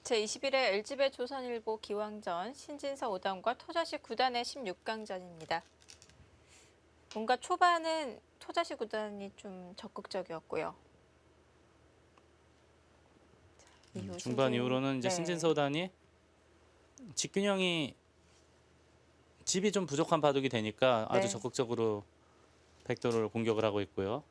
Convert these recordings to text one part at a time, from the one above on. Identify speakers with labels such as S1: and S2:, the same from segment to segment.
S1: 제21회 LG배 조선일보 기왕전 신진서 5단과 토자시 9단의 16강전입니다. 뭔가 초반은 토자시 9단이 좀 적극적이었고요.
S2: 중반 이후로는 이제 신진서단이 직균형이 집이 좀 부족한 바둑이 되니까 아주 적극적으로 백도를 공격을 하고 있고요.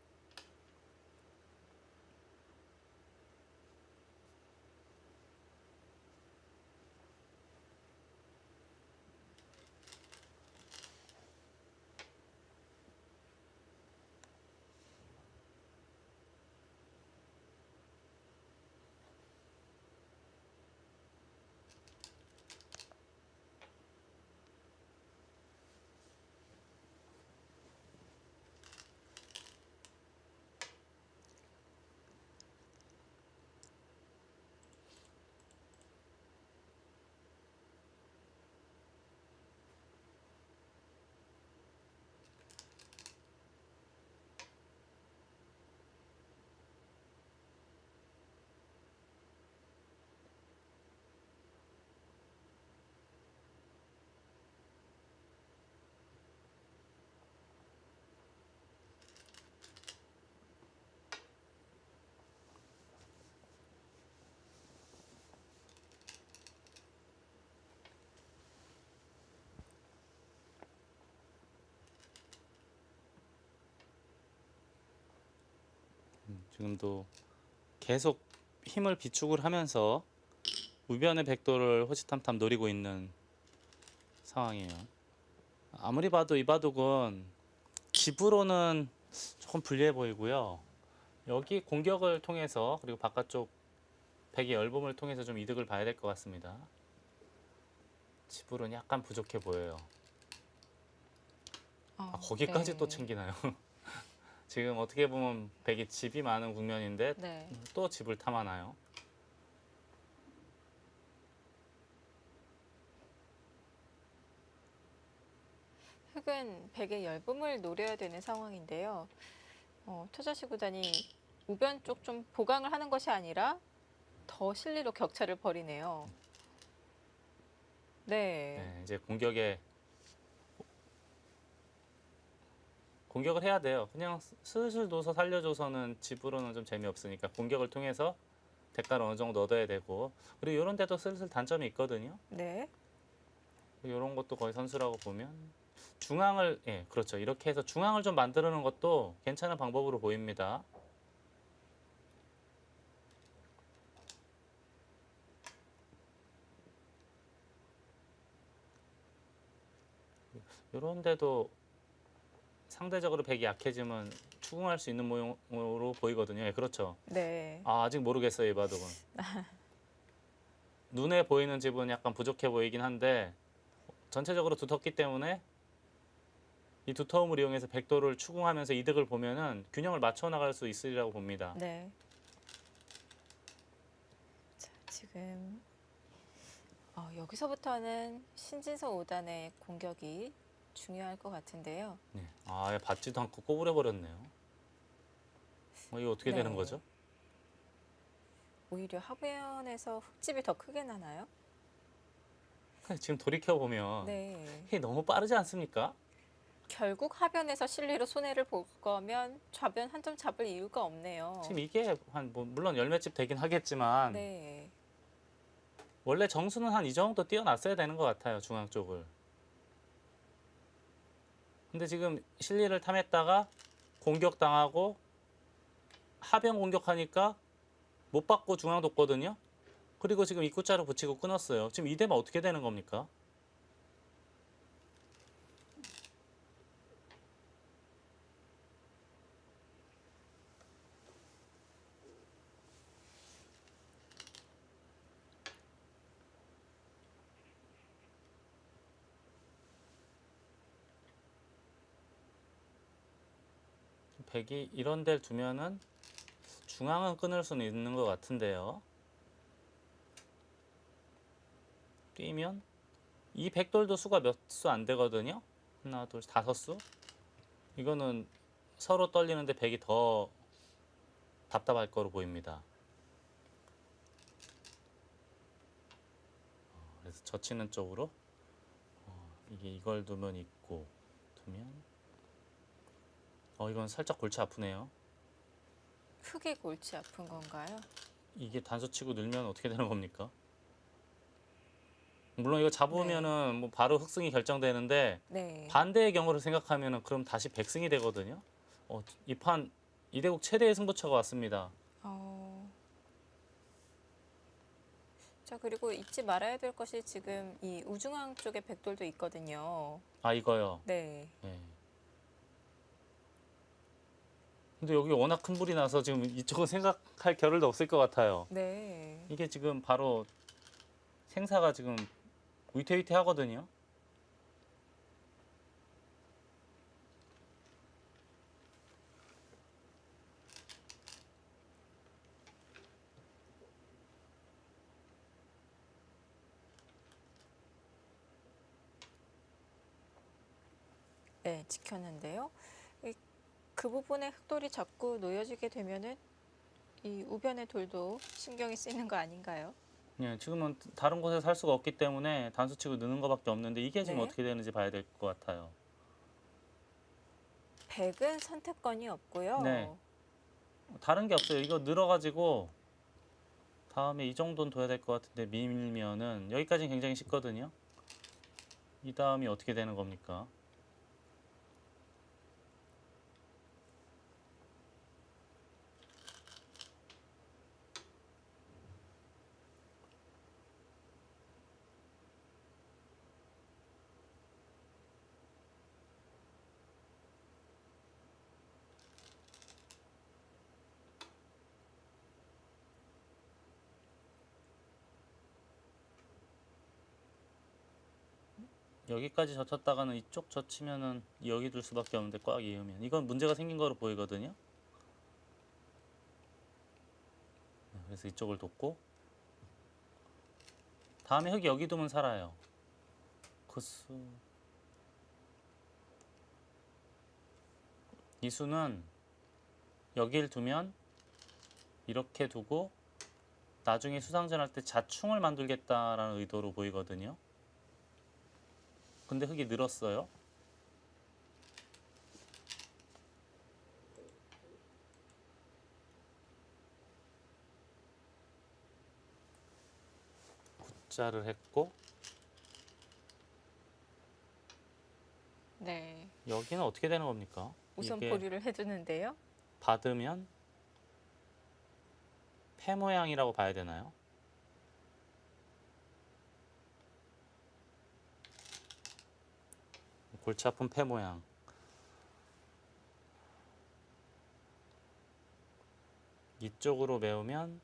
S2: 지금도 계속 힘을 비축을 하면서 우변의 백도를 호시탐탐 노리고 있는 상황이에요. 아무리 봐도 이 바둑은 집으로는 조금 불리해 보이고요. 여기 공격을 통해서 그리고 바깥쪽 백의 열범을 통해서 좀 이득을 봐야 될 것 같습니다. 집으로는 약간 부족해 보여요. 거기까지 또 챙기나요? 지금 어떻게 보면 백이 집이 많은 국면인데 또 집을 탐하나요?
S1: 흑은 백의 열범을 노려야 되는 상황인데요. 토자시 9단이 우변 쪽 좀 보강을 하는 것이 아니라 더 실리로 격차를 벌이네요.
S2: 이제 공격을 해야 돼요. 그냥 슬슬 둬서 살려줘서는 집으로는 좀 재미없으니까 공격을 통해서 대가를 어느 정도 얻어야 되고, 그리고 이런 데도 슬슬 단점이 있거든요. 이런 것도 거의 선수라고 보면 중앙을 그렇죠. 이렇게 해서 중앙을 좀 만들어 놓은 것도 괜찮은 방법으로 보입니다. 이런 데도 상대적으로 백이 약해지면 추궁할 수 있는 모형으로 보이거든요. 그렇죠. 아직 모르겠어요, 이 바둑은. 눈에 보이는 집은 약간 부족해 보이긴 한데 전체적으로 두텁기 때문에 이 두터움을 이용해서 백도를 추궁하면서 이득을 보면은 균형을 맞춰 나갈 수 있으리라고 봅니다.
S1: 자, 지금 여기서부터는 신진서 5단의 공격이 중요할 것 같은데요.
S2: 받지도 않고 꼬부려 버렸네요. 이거 어떻게 되는 거죠?
S1: 오히려 하변에서 흙집이 더 크게 나나요?
S2: 지금 돌이켜 보면 이게 너무 빠르지 않습니까?
S1: 결국 하변에서 실리로 손해를 볼 거면 좌변 한 점 잡을 이유가 없네요.
S2: 지금 이게 물론 열매집 되긴 하겠지만 원래 정수는 한 이 정도 띄어놨어야 되는 것 같아요, 중앙 쪽을. 근데 지금 실리를 탐했다가 공격당하고 하변 공격하니까 못 받고 중앙 뒀거든요. 그리고 지금 입구자로 붙이고 끊었어요. 지금 이 대면 어떻게 되는 겁니까? 백이 이런 데를 두면은 중앙은 끊을 수는 있는 것 같은데요. 뛰면 이 백돌도 수가 몇 수 안 되거든요. 하나, 둘, 5수. 이거는 서로 떨리는데 백이 더 답답할 거로 보입니다. 그래서 젖히는 쪽으로 이게 이걸 두면 있고 두면 이건 살짝 골치 아프네요.
S1: 흙이 골치 아픈 건가요?
S2: 이게 단수 치고 늘면 어떻게 되는 겁니까? 물론 이거 잡으면은 뭐 바로 흑승이 결정되는데
S1: 네.
S2: 반대의 경우를 생각하면은 그럼 다시 백승이 되거든요. 이 판 이대국 최대의 승부처가 왔습니다.
S1: 자, 그리고 잊지 말아야 될 것이 지금 이 우중앙 쪽에 백돌도 있거든요.
S2: 아 이거요.
S1: 네.
S2: 네. 근데 여기 워낙 큰 불이 나서 지금 이쪽은 생각할 겨를도 없을 것 같아요.
S1: 네.
S2: 이게 지금 바로 생사가 지금 위태위태하거든요.
S1: 네, 지켰는데요. 그 부분에 흑돌이 자꾸 놓여지게 되면은 이 우변의 돌도 신경이 쓰이는 거 아닌가요?
S2: 예, 지금은 다른 곳에 살 수가 없기 때문에 단수 치고 느는 것밖에 없는데 이게 지금
S1: 네.
S2: 어떻게 되는지 봐야 될 것 같아요.
S1: 백은 선택권이 없고요.
S2: 네. 다른 게 없어요. 이거 늘어가지고 다음에 이 정도는 둬야 될 것 같은데 밀면은 여기까지는 굉장히 쉽거든요. 이 다음이 어떻게 되는 겁니까? 여기까지 젖혔다가는 이쪽 젖히면은 여기 둘 수밖에 없는데 꽉 이으면 이건 문제가 생긴 거로 보이거든요. 그래서 이쪽을 뒀고 다음에 흙이 여기 두면 살아요. 이 수는 여길 두면 이렇게 두고 나중에 수상전 할 때 자충을 만들겠다라는 의도로 보이거든요. 근데 흙이 늘었어요. 굿자를 했고
S1: 네.
S2: 여기는 어떻게 되는 겁니까?
S1: 우선
S2: 이게
S1: 보류를 해두는데요.
S2: 받으면 폐 모양이라고 봐야 되나요? 골치 아픈 폐 모양. 이쪽으로 메우면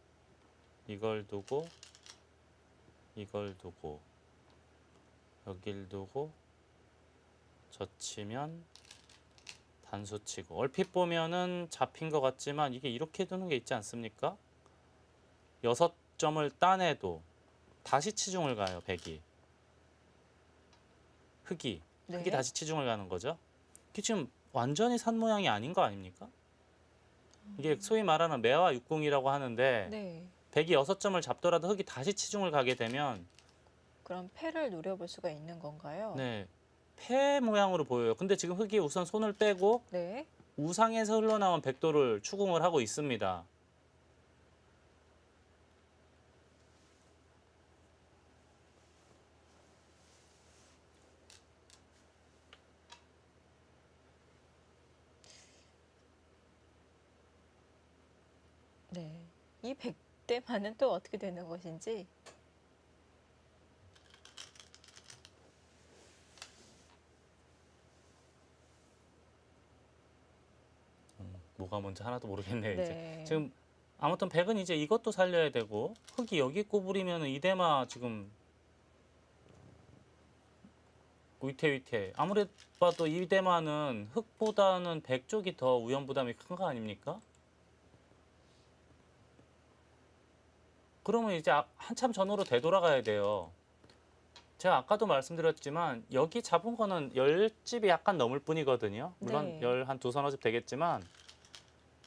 S2: 이걸 두고 이걸 두고 여길 두고 젖히면 단수 치고 얼핏 보면은 잡힌 것 같지만 이게 이렇게 두는 게 있지 않습니까? 6점을 따내도 다시 치중을 가요. 백이 흙이
S1: 네.
S2: 다시 치중을 가는 거죠. 이게 지금 완전히 산 모양이 아닌 거 아닙니까? 이게 소위 말하는 매화 육궁이라고 하는데
S1: 네.
S2: 백이 6점을 잡더라도 흙이 다시 치중을 가게 되면
S1: 그럼 패를 노려볼 수가 있는 건가요?
S2: 네, 폐 모양으로 보여요. 근데 지금 흙이 우선 손을 빼고
S1: 네.
S2: 우상에서 흘러나온 백도를 추궁을 하고 있습니다.
S1: 네. 이 백대만은 또 어떻게 되는 것인지.
S2: 뭐가 뭔지 하나도 모르겠네요. 이제
S1: 네.
S2: 지금 아무튼 백은 이제 이것도 살려야 되고 흙이 여기 꼬부리면 이대마 지금 위태위태. 아무래도 봐도 이대마는 흙보다는 백 쪽이 더 위험 부담이 큰 거 아닙니까? 그러면 이제 한참 전으로 되돌아가야 돼요. 제가 아까도 말씀드렸지만 여기 잡은 거는 10집이 약간 넘을 뿐이거든요. 물론
S1: 네.
S2: 한 두서너 집 되겠지만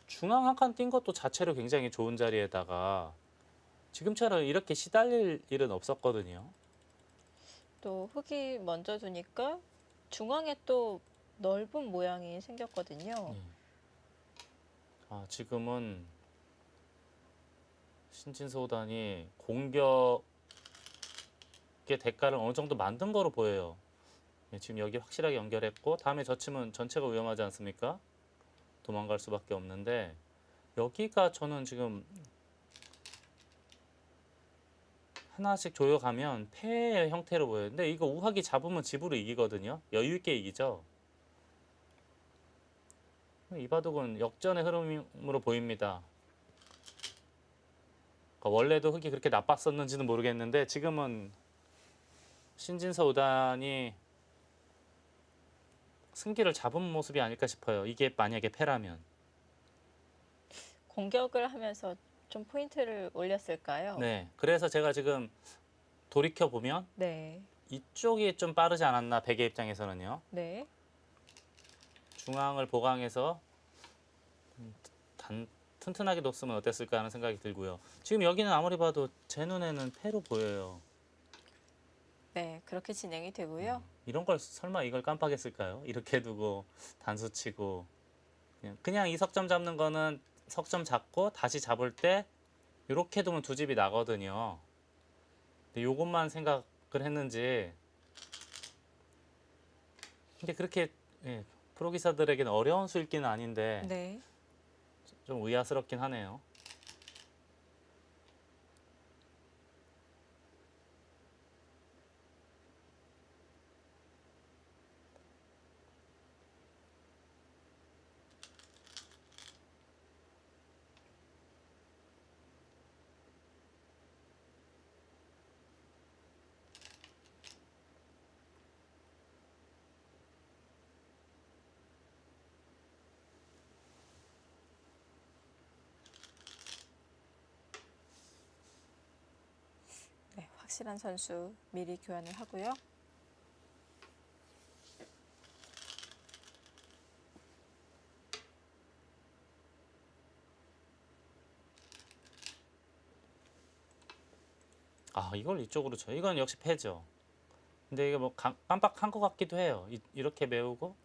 S2: 중앙 한 칸 띈 것도 자체로 굉장히 좋은 자리에다가 지금처럼 이렇게 시달릴 일은 없었거든요.
S1: 또 흙이 먼저 두니까 중앙에 또 넓은 모양이 생겼거든요.
S2: 예. 아, 지금은 신진서우단이 공격의 대가를 어느 정도 만든 거로 보여요. 예, 지금 여기 확실하게 연결했고 다음에 젖히면 전체가 위험하지 않습니까? 도망갈 수밖에 없는데 여기가 저는 지금 하나씩 조여가면 패의 형태로 보여요. 근데 이거 우하기 잡으면 집으로 이기거든요. 여유 있게 이기죠. 이 바둑은 역전의 흐름으로 보입니다. 그러니까 원래도 흙이 그렇게 나빴었는지는 모르겠는데 지금은 신진서우단이 승기를 잡은 모습이 아닐까 싶어요. 이게 만약에 패라면.
S1: 공격을 하면서 좀 포인트를 올렸을까요?
S2: 네. 그래서 제가 지금 돌이켜 보면
S1: 네.
S2: 이쪽이 좀 빠르지 않았나 백의 입장에서는요.
S1: 네.
S2: 중앙을 보강해서 튼튼하게 뒀으면 어땠을까 하는 생각이 들고요. 지금 여기는 아무리 봐도 제 눈에는 패로 보여요.
S1: 네. 그렇게 진행이 되고요.
S2: 이런 걸 설마 이걸 깜빡했을까요? 이렇게 두고 단수 치고 그냥 이 석점 잡는 거는 석점 잡고 다시 잡을 때 이렇게 두면 두 집이 나거든요. 근데 요것만 생각을 했는지 근데 그렇게 예, 프로기사들에게는 어려운 수읽기는 아닌데
S1: 네.
S2: 좀 의아스럽긴 하네요.
S1: 네. 확실한 선수 미리 교환을 하고요.
S2: 아, 이걸 이쪽으로 쳐. 이건 역시 패죠. 근데 이게 뭐 깜빡한 것 같기도 해요. 이렇게 메우고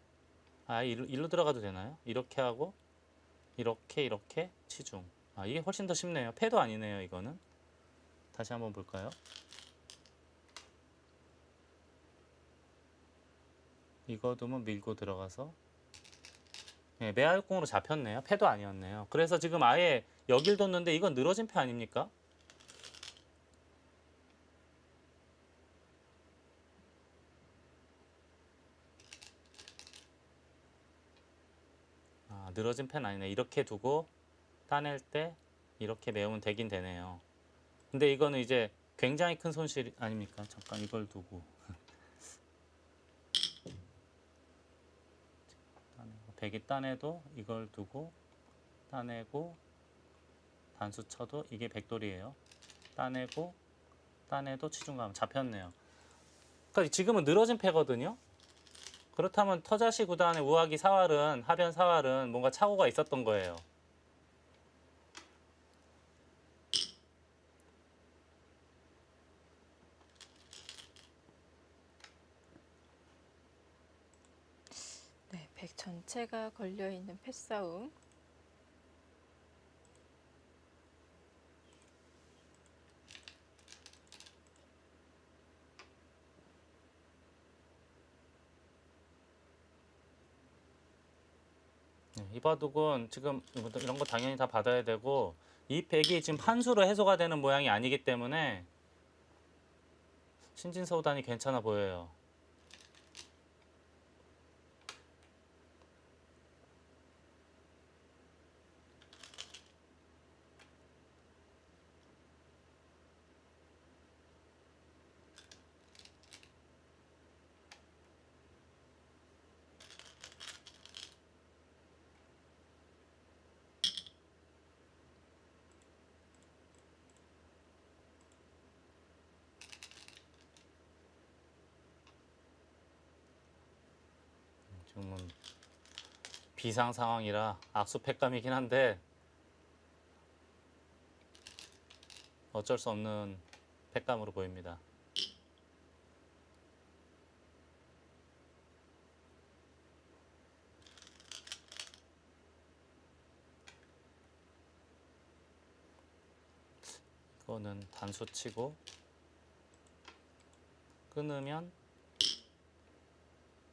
S2: 일로 들어가도 되나요? 이렇게 하고 이렇게 치중. 아, 이게 훨씬 더 쉽네요. 패도 아니네요, 이거는. 다시 한번 볼까요? 이거 두면 밀고 들어가서 네, 매알공으로 잡혔네요. 패도 아니었네요. 그래서 지금 아예 여길 뒀는데 이건 늘어진 패 아닙니까? 아, 늘어진 패는 아니네. 이렇게 두고 따낼 때 이렇게 메우면 되긴 되네요. 근데 이거는 이제 굉장히 큰 손실 아닙니까? 잠깐 이걸 두고 백이 따내도 이걸 두고 따내고 단수 쳐도 이게 백돌이에요. 따내고 따내도 치중감 잡혔네요. 그러니까 지금은 늘어진 패거든요. 그렇다면 터자시 구단의 우하기 사활은 하변 사활은 뭔가 착오가 있었던 거예요.
S1: 네. 백 전체가 걸려 있는 패싸움.
S2: 네, 이 바둑은 지금 이런 거 당연히 다 받아야 되고 이 백이 지금 판수로 해소가 되는 모양이 아니기 때문에 신진서우단이 괜찮아 보여요. 지금은 비상 상황이라 악수패감이긴 한데 어쩔 수 없는 패감으로 보입니다. 이거는 단수 치고 끊으면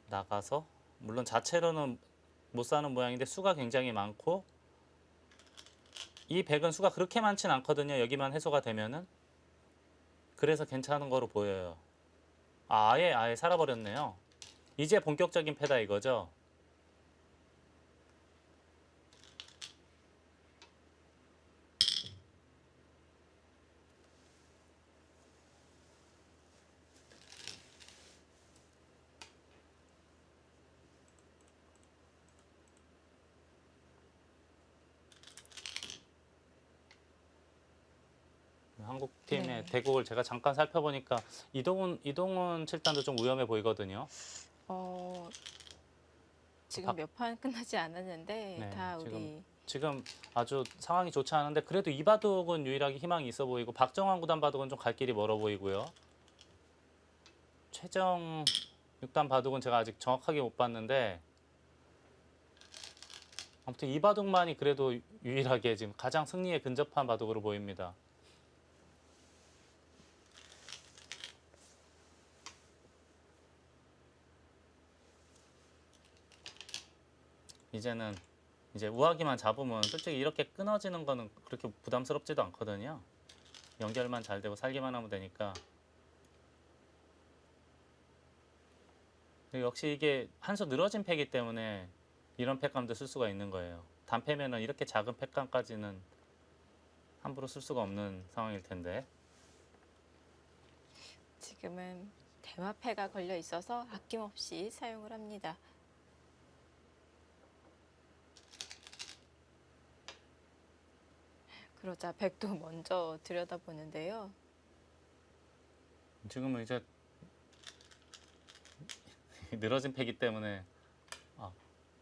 S2: 나가서, 물론 자체로는 못 사는 모양인데 수가 굉장히 많고, 이 백은 수가 그렇게 많진 않거든요. 여기만 해소가 되면은. 그래서 괜찮은 거로 보여요. 아예 살아버렸네요. 이제 본격적인 패다 이거죠. 한국팀의
S1: 네.
S2: 대국을 제가 잠깐 살펴보니까 이동훈 칠단도 좀 위험해 보이거든요.
S1: 지금
S2: 박-
S1: 몇 판 끝나지 않았는데
S2: 네,
S1: 다 우리
S2: 지금 아주 상황이 좋지 않은데, 그래도 이바둑은 유일하게 희망이 있어 보이고, 박정환 구단 바둑은 좀 갈 길이 멀어 보이고요. 최정 6단 바둑은 제가 아직 정확하게 못 봤는데, 아무튼 이바둑만이 그래도 유일하게 지금 가장 승리에 근접한 바둑으로 보입니다. 이제 우하기만 잡으면 솔직히 이렇게 끊어지는 거는 그렇게 부담스럽지도 않거든요. 연결만 잘 되고 살기만 하면 되니까. 역시 이게 한 수 늘어진 패기 때문에 이런 팩감도 쓸 수가 있는 거예요. 단패면은 이렇게 작은 팩감까지는 함부로 쓸 수가 없는 상황일 텐데.
S1: 지금은 대마패가 걸려 있어서 아낌없이 사용을 합니다. 그러자 백도 먼저 들여다보는데요.
S2: 지금은 이제 늘어진 패기 때문에,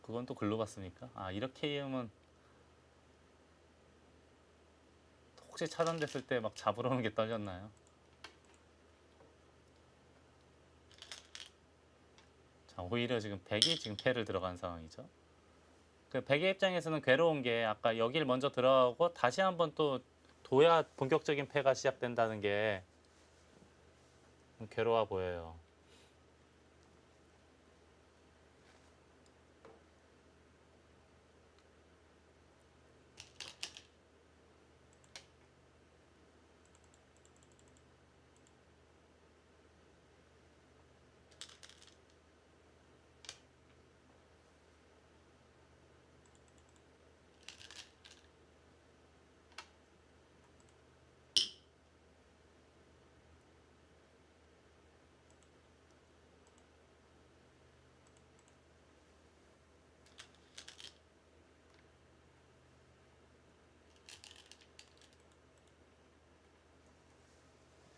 S2: 그건 또 글로 봤습니까? 이렇게 하면 혹시 차단됐을 때 막 잡으러 오는 게 떨렸나요? 자, 오히려 지금 백이 지금 패를 들어간 상황이죠. 그 백의 입장에서는 괴로운 게, 아까 여길 먼저 들어가고 다시 한번 또 둬야 본격적인 패가 시작된다는 게 좀 괴로워 보여요.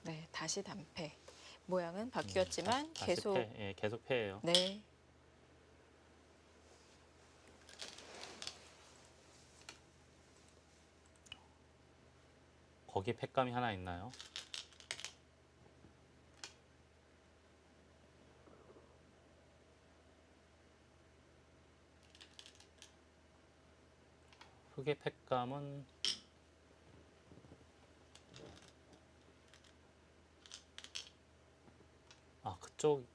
S1: 네, 다시 단패. 모양은 바뀌었지만
S2: 다시
S1: 계속
S2: 패, 계속 패예요.
S1: 네.
S2: 거기 패감이 하나 있나요? 흑의 패감은 그쪽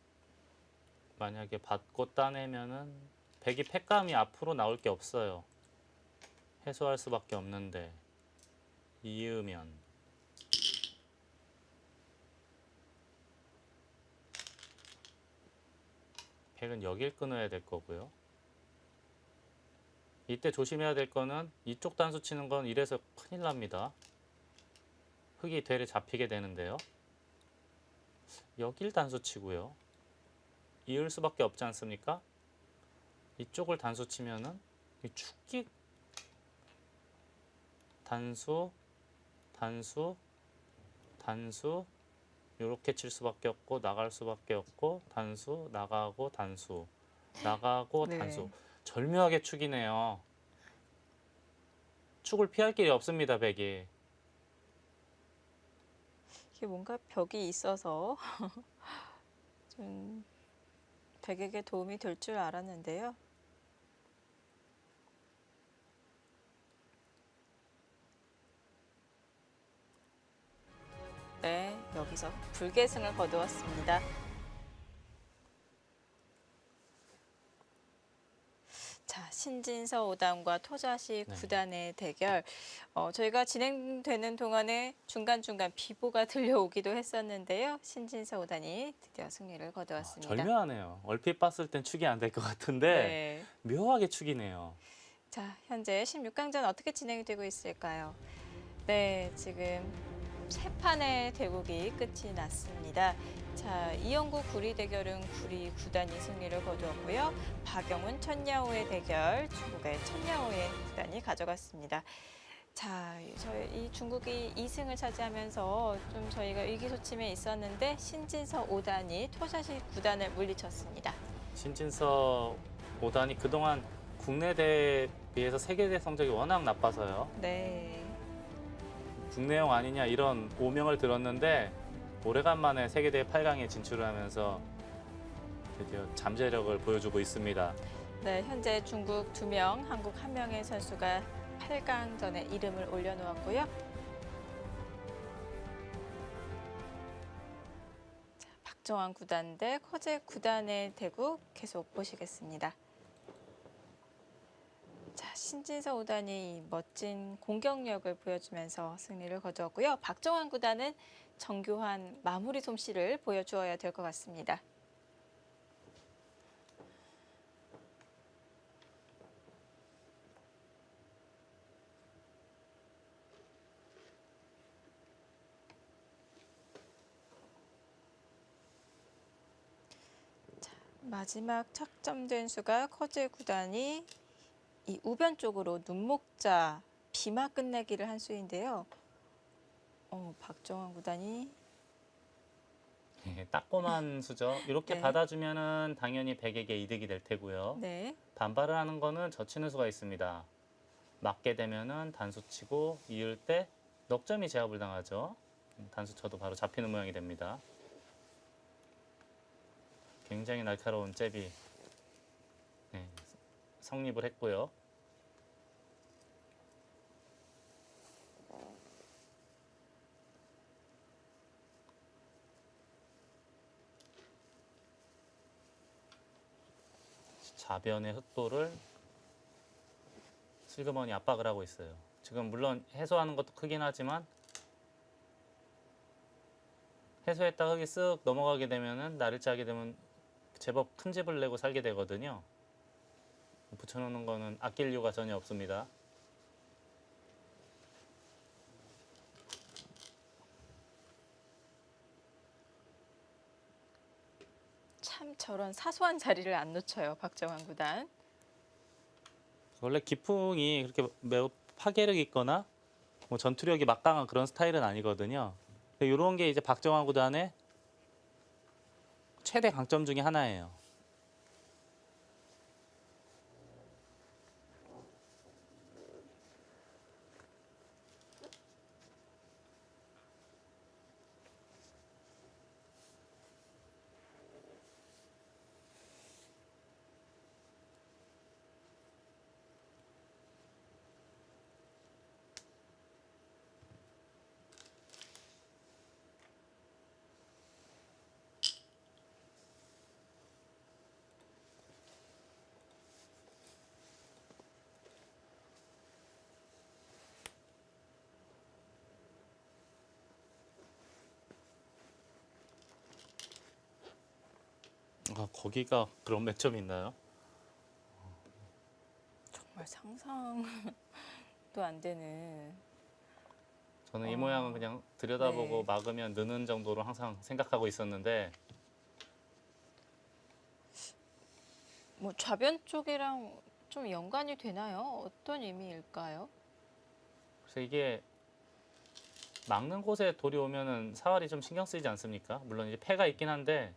S2: 만약에 받고 따내면은 백이 패감이 앞으로 나올 게 없어요. 해소할 수밖에 없는데, 이으면 백은 여길 끊어야 될 거고요. 이때 조심해야 될 거는 이쪽 단수 치는 건 이래서 큰일 납니다. 흑이 되레 잡히게 되는데요. 여길 단수 치고요. 이을 수밖에 없지 않습니까? 이쪽을 단수 치면은 이 축기 단수 단수 단수 이렇게 칠 수밖에 없고, 나갈 수밖에 없고, 단수 나가고 단수 나가고
S1: 네.
S2: 단수. 절묘하게 축이네요. 축을 피할 길이 없습니다, 백이.
S1: 이게 뭔가 벽이 있어서 좀 백에게 도움이 될 줄 알았는데요. 네, 여기서 불계승을 거두었습니다. 자, 신진서 5단과 토자시
S2: 네.
S1: 9단의 대결. 저희가 진행되는 동안에 중간중간 비보가 들려오기도 했었는데요. 신진서 5단이 드디어 승리를 거두었습니다.
S2: 절묘하네요. 얼핏 봤을 땐 축이 안 될 것 같은데
S1: 네.
S2: 묘하게 축이네요.
S1: 자, 현재 16강전 어떻게 진행이 되고 있을까요? 네, 지금 세 판의 대국이 끝이 났습니다. 자, 이영구 구리 대결은 구리 9단이 승리를 거두었고요. 박영훈 천야오의 대결, 중국의 천야오의 9단이 가져갔습니다. 자, 저희 이 중국이 2승을 차지하면서 좀 저희가 의기소침해 있었는데 신진서 5단이 토사시 9단을 물리쳤습니다.
S2: 신진서 5단이 그동안 국내 대회에 비해서 세계대 성적이 워낙 나빠서요.
S1: 네.
S2: 국내용 아니냐 이런 오명을 들었는데 오래간만에 세계대회 8강에 진출을 하면서 드디어 잠재력을 보여주고 있습니다.
S1: 네, 현재 중국 2명, 한국 1명의 선수가 8강전에 이름을 올려놓았고요. 자, 박정환 9단 대 커제 9단의 대국 계속 보시겠습니다. 자, 신진서 5단이 멋진 공격력을 보여주면서 승리를 거두었고요. 박정환 9단은 정교한 마무리 솜씨를 보여주어야 될 것 같습니다. 마지막 착점된 수가 커제 9단이 이 우변 쪽으로 눈목자 비마 끝내기를 한 수인데요. 박정환 9단이
S2: 따꼼한 수죠. 이렇게
S1: 네.
S2: 받아주면은 당연히 백에게 이득이 될 테고요.
S1: 네,
S2: 반발을 하는 거는 젖히는 수가 있습니다. 맞게 되면은 단수 치고 이을 때 넉점이 제압을 당하죠. 단수 쳐도 바로 잡히는 모양이 됩니다. 굉장히 날카로운 잽이 성립을 했고요. 좌변의 흑도를 슬그머니 압박을 하고 있어요. 지금 물론 해소하는 것도 크긴 하지만 해소했다가 흙이 쓱 넘어가게 되면은 날을 짜게 되면 제법 큰 집을 내고 살게 되거든요. 붙여놓는 거는 아낄 이유가 전혀 없습니다.
S1: 참 저런 사소한 자리를 안 놓쳐요. 박정환 9단.
S2: 원래 기풍이 그렇게 매우 파괴력 있거나 뭐 전투력이 막강한 그런 스타일은 아니거든요. 이런 게 이제 박정환 구단의 최대 강점 중에 하나예요. 거기가 그런 맥점이 있나요?
S1: 정말 상상도 안 되는.
S2: 저는 이 모양은 그냥 들여다보고
S1: 네.
S2: 막으면 느는 정도로 항상 생각하고 있었는데
S1: 뭐 좌변 쪽이랑 좀 연관이 되나요? 어떤 의미일까요?
S2: 그래서 이게 막는 곳에 돌이 오면은 사활이 좀 신경 쓰이지 않습니까? 물론 이제 패가 있긴 한데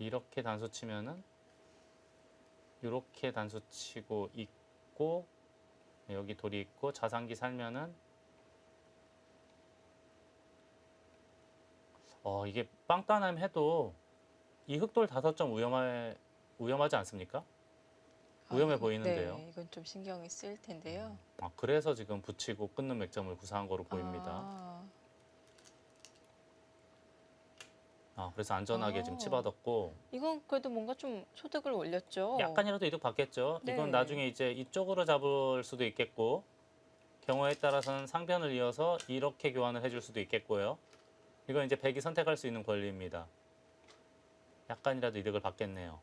S2: 이렇게 단수 치면은 이렇게 단수 치고 있고 여기 돌이 있고 자상기 살면은 이게 빵따남 해도 이 흑돌 5점 위험하지 않습니까? 위험해 보이는데요.
S1: 네, 이건 좀 신경이 쓰일 텐데요.
S2: 그래서 지금 붙이고 끊는 맥점을 구사한 거로 보입니다. 그래서 안전하게 지금
S1: 아.
S2: 치받았고
S1: 이건 그래도 뭔가 좀 소득을 올렸죠.
S2: 약간이라도 이득 받겠죠.
S1: 네.
S2: 이건 나중에 이제 이쪽으로 잡을 수도 있겠고 경우에 따라서는 상변을 이어서 이렇게 교환을 해줄 수도 있겠고요. 이건 이제 백이 선택할 수 있는 권리입니다. 약간이라도 이득을 받겠네요.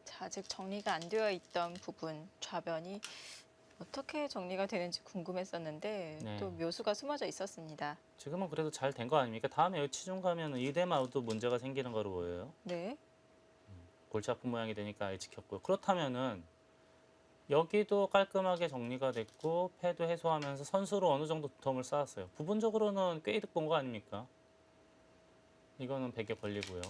S1: 자, 아직 정리가 안 되어 있던 부분, 좌변이 어떻게 정리가 되는지 궁금했었는데
S2: 네.
S1: 또 묘수가 숨어져 있었습니다.
S2: 지금은 그래도 잘 된 거 아닙니까? 다음에 여기 치중 가면 이대마도 문제가 생기는 거로 보여요.
S1: 네.
S2: 골치 아픈 모양이 되니까 아예 지켰고요. 그렇다면은 여기도 깔끔하게 정리가 됐고 패도 해소하면서 선수로 어느 정도 덤을 쌓았어요. 부분적으로는 꽤 이득 본 거 아닙니까? 이거는 100에 걸리고요.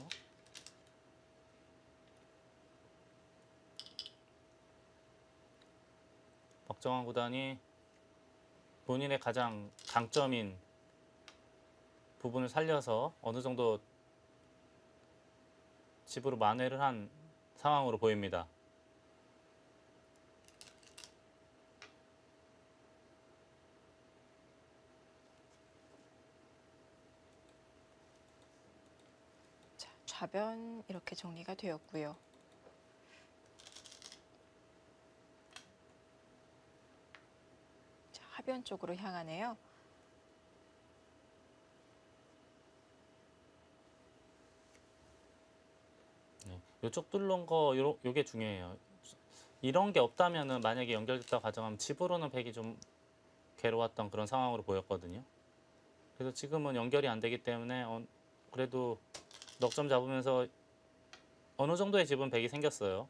S2: 박정환 구단이 본인의 가장 강점인 부분을 살려서 어느 정도 집으로 만회를 한 상황으로 보입니다.
S1: 자, 좌변 이렇게 정리가 되었고요. 자, 하변 쪽으로 향하네요.
S2: 이쪽 뚫는 거 요게 중요해요. 이런 게 없다면은 만약에 연결됐다 가정하면 집으로는 백이 좀 괴로웠던 그런 상황으로 보였거든요. 그래서 지금은 연결이 안 되기 때문에 그래도 넉 점 잡으면서 어느 정도의 집은 백이 생겼어요.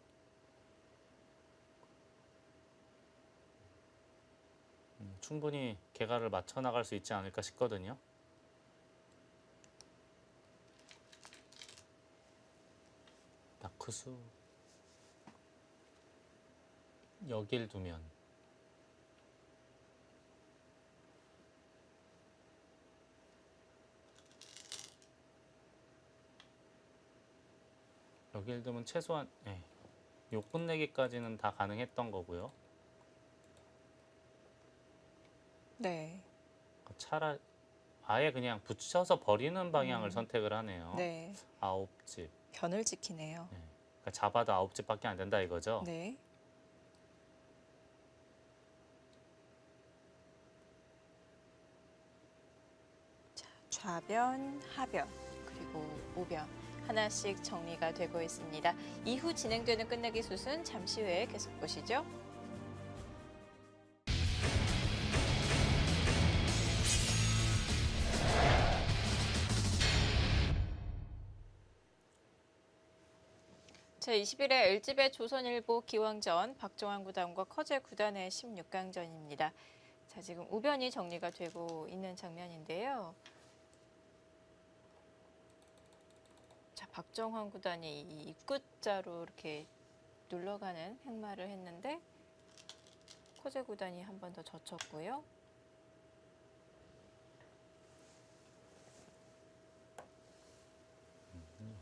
S2: 충분히 개가를 맞춰 나갈 수 있지 않을까 싶거든요. 다크수 여길 두면 여길 두면 최소한 요 끝내기까지는 다 가능했던 거고요.
S1: 네.
S2: 차라리 아예 그냥 붙여서 버리는 방향을 선택을 하네요.
S1: 네.
S2: 9집.
S1: 변을 지키네요.
S2: 그러니까 잡아도 9집밖에 안 된다 이거죠.
S1: 네. 자, 좌변, 하변, 그리고 우변 하나씩 정리가 되고 있습니다. 이후 진행되는 끝내기 숫은 잠시 후에 계속 보시죠. 제21회 LG배 조선일보 기왕전 박정환 구단과 커제 구단의 16강전입니다. 자, 지금 우변이 정리가 되고 있는 장면인데요. 자, 박정환 구단이 이 입구자로 이렇게 눌러가는 행마를 했는데 커제 구단이 한 번 더 젖혔고요.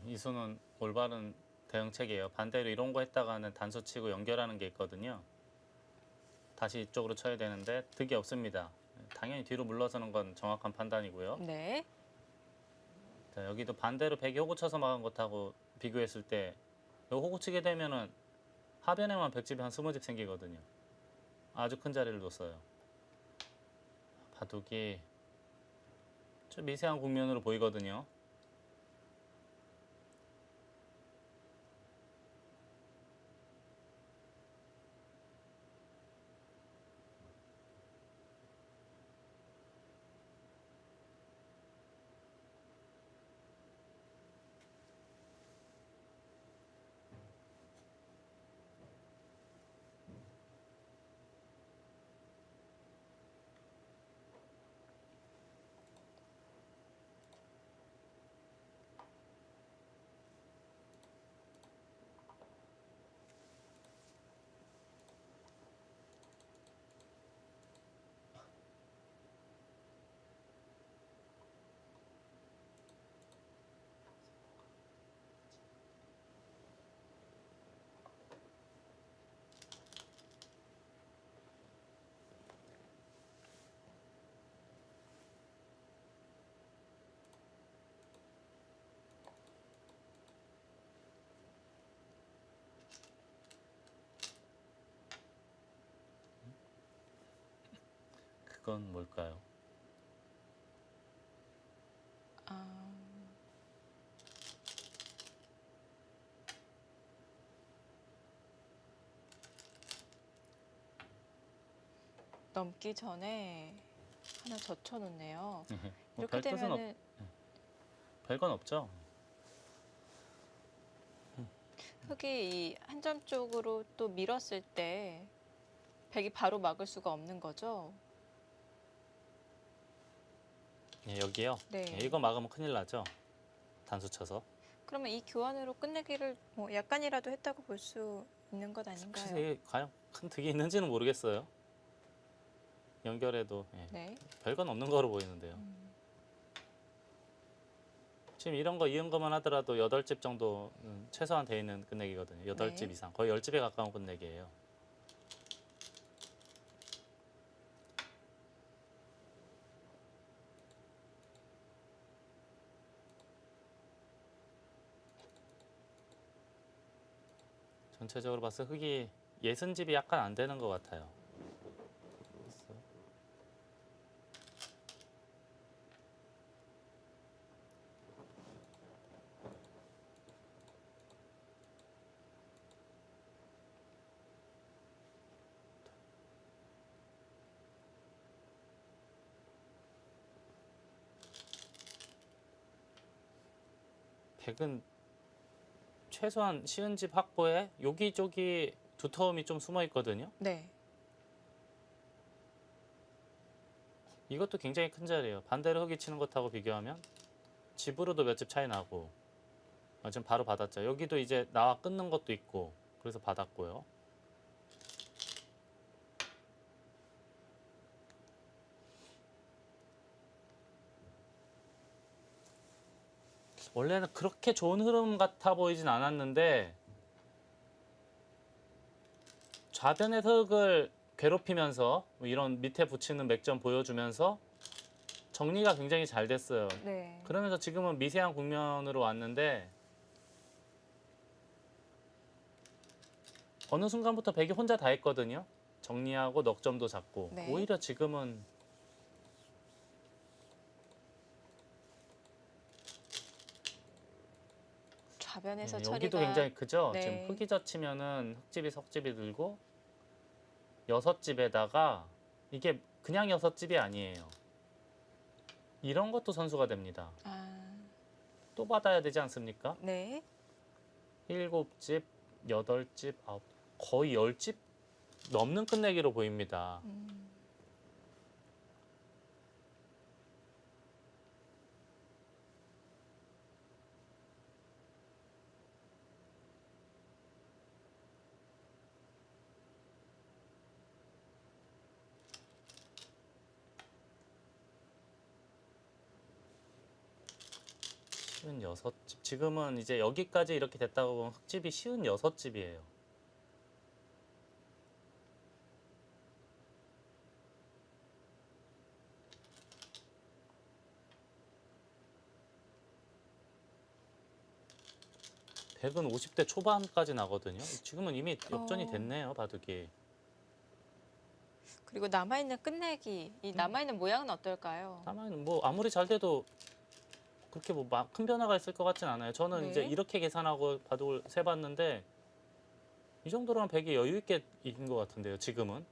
S2: 이수는 올바른 대응책이에요. 반대로 이런 거 했다가는 단수 치고 연결하는 게 있거든요. 다시 이쪽으로 쳐야 되는데 득이 없습니다. 당연히 뒤로 물러서는 건 정확한 판단이고요.
S1: 네.
S2: 자, 여기도 반대로 백이 호구 쳐서 막은 것하고 비교했을 때 호구 치게 되면은 하변에만 백집이 한 20집 생기거든요. 아주 큰 자리를 뒀어요. 바둑이 좀 미세한 국면으로 보이거든요. 이건 뭘까요?
S1: 아, 넘기 전에 하나 젖혀놓네요.
S2: 뭐
S1: 이렇게
S2: 별 뜻은
S1: 되면은
S2: 별건 없죠.
S1: 흙이 이 한 점 쪽으로 또 밀었을 때 백이 바로 막을 수가 없는 거죠.
S2: 예, 여기요.
S1: 네.
S2: 예, 이거 막으면 큰일 나죠. 단수 쳐서.
S1: 그러면 이 교환으로 끝내기를 뭐 약간이라도 했다고 볼 수 있는 것 아닌가요?
S2: 글쎄 이게 과연 큰 득이 있는지는 모르겠어요. 연결해도 예,
S1: 네.
S2: 별건 없는 거로 보이는데요. 지금 이런 거 이은 거만 하더라도 8집 정도는 최소한 돼 있는 끝내기거든요. 8집
S1: 네.
S2: 이상. 거의 10집에 가까운 끝내기예요. 전체적으로 봤을 때 흙이 60집이 약간 안 되는 것 같아요. 백은 최소한 쉬운 집 확보에 여기저기 두터움이 좀 숨어 있거든요.
S1: 네.
S2: 이것도 굉장히 큰 자리예요. 반대로 흙이 치는 것하고 비교하면 집으로도 몇 집 차이 나고 지금 바로 받았죠. 여기도 이제 나와 끊는 것도 있고 그래서 받았고요. 원래는 그렇게 좋은 흐름 같아 보이진 않았는데 좌변에서 흙을 괴롭히면서 뭐 이런 밑에 붙이는 맥점 보여주면서 정리가 굉장히 잘 됐어요.
S1: 네.
S2: 그러면서 지금은 미세한 국면으로 왔는데 어느 순간부터 백이 혼자 다 했거든요. 정리하고 넉점도 잡고
S1: 네.
S2: 오히려 지금은
S1: 좌변에서
S2: 예,
S1: 처리가
S2: 여기도 굉장히 크죠.
S1: 네.
S2: 지금 흙이 젖히면은 흙집이 석집이 들고 6집에다가 이게 그냥 6집이 아니에요. 이런 것도 선수가 됩니다.
S1: 아,
S2: 또 받아야 되지 않습니까?
S1: 네.
S2: 7집, 8집, 9, 거의 10집 넘는 끝내기로 보입니다. 쉬운 6집. 지금은 이제 여기까지 이렇게 됐다고 보면 흙집이 쉬운 6집이에요. 백은 50대 초반까지 나거든요. 지금은 이미 역전이 됐네요, 바둑이.
S1: 그리고 남아있는 끝내기, 이 남아있는 모양은 어떨까요?
S2: 다만 뭐 아무리 잘 돼도 그렇게 뭐 큰 변화가 있을 것 같진 않아요. 저는
S1: 네.
S2: 이제 이렇게 계산하고 바둑을 세봤는데 이 정도로는 백이 여유 있게 이긴 것 같은데요. 지금은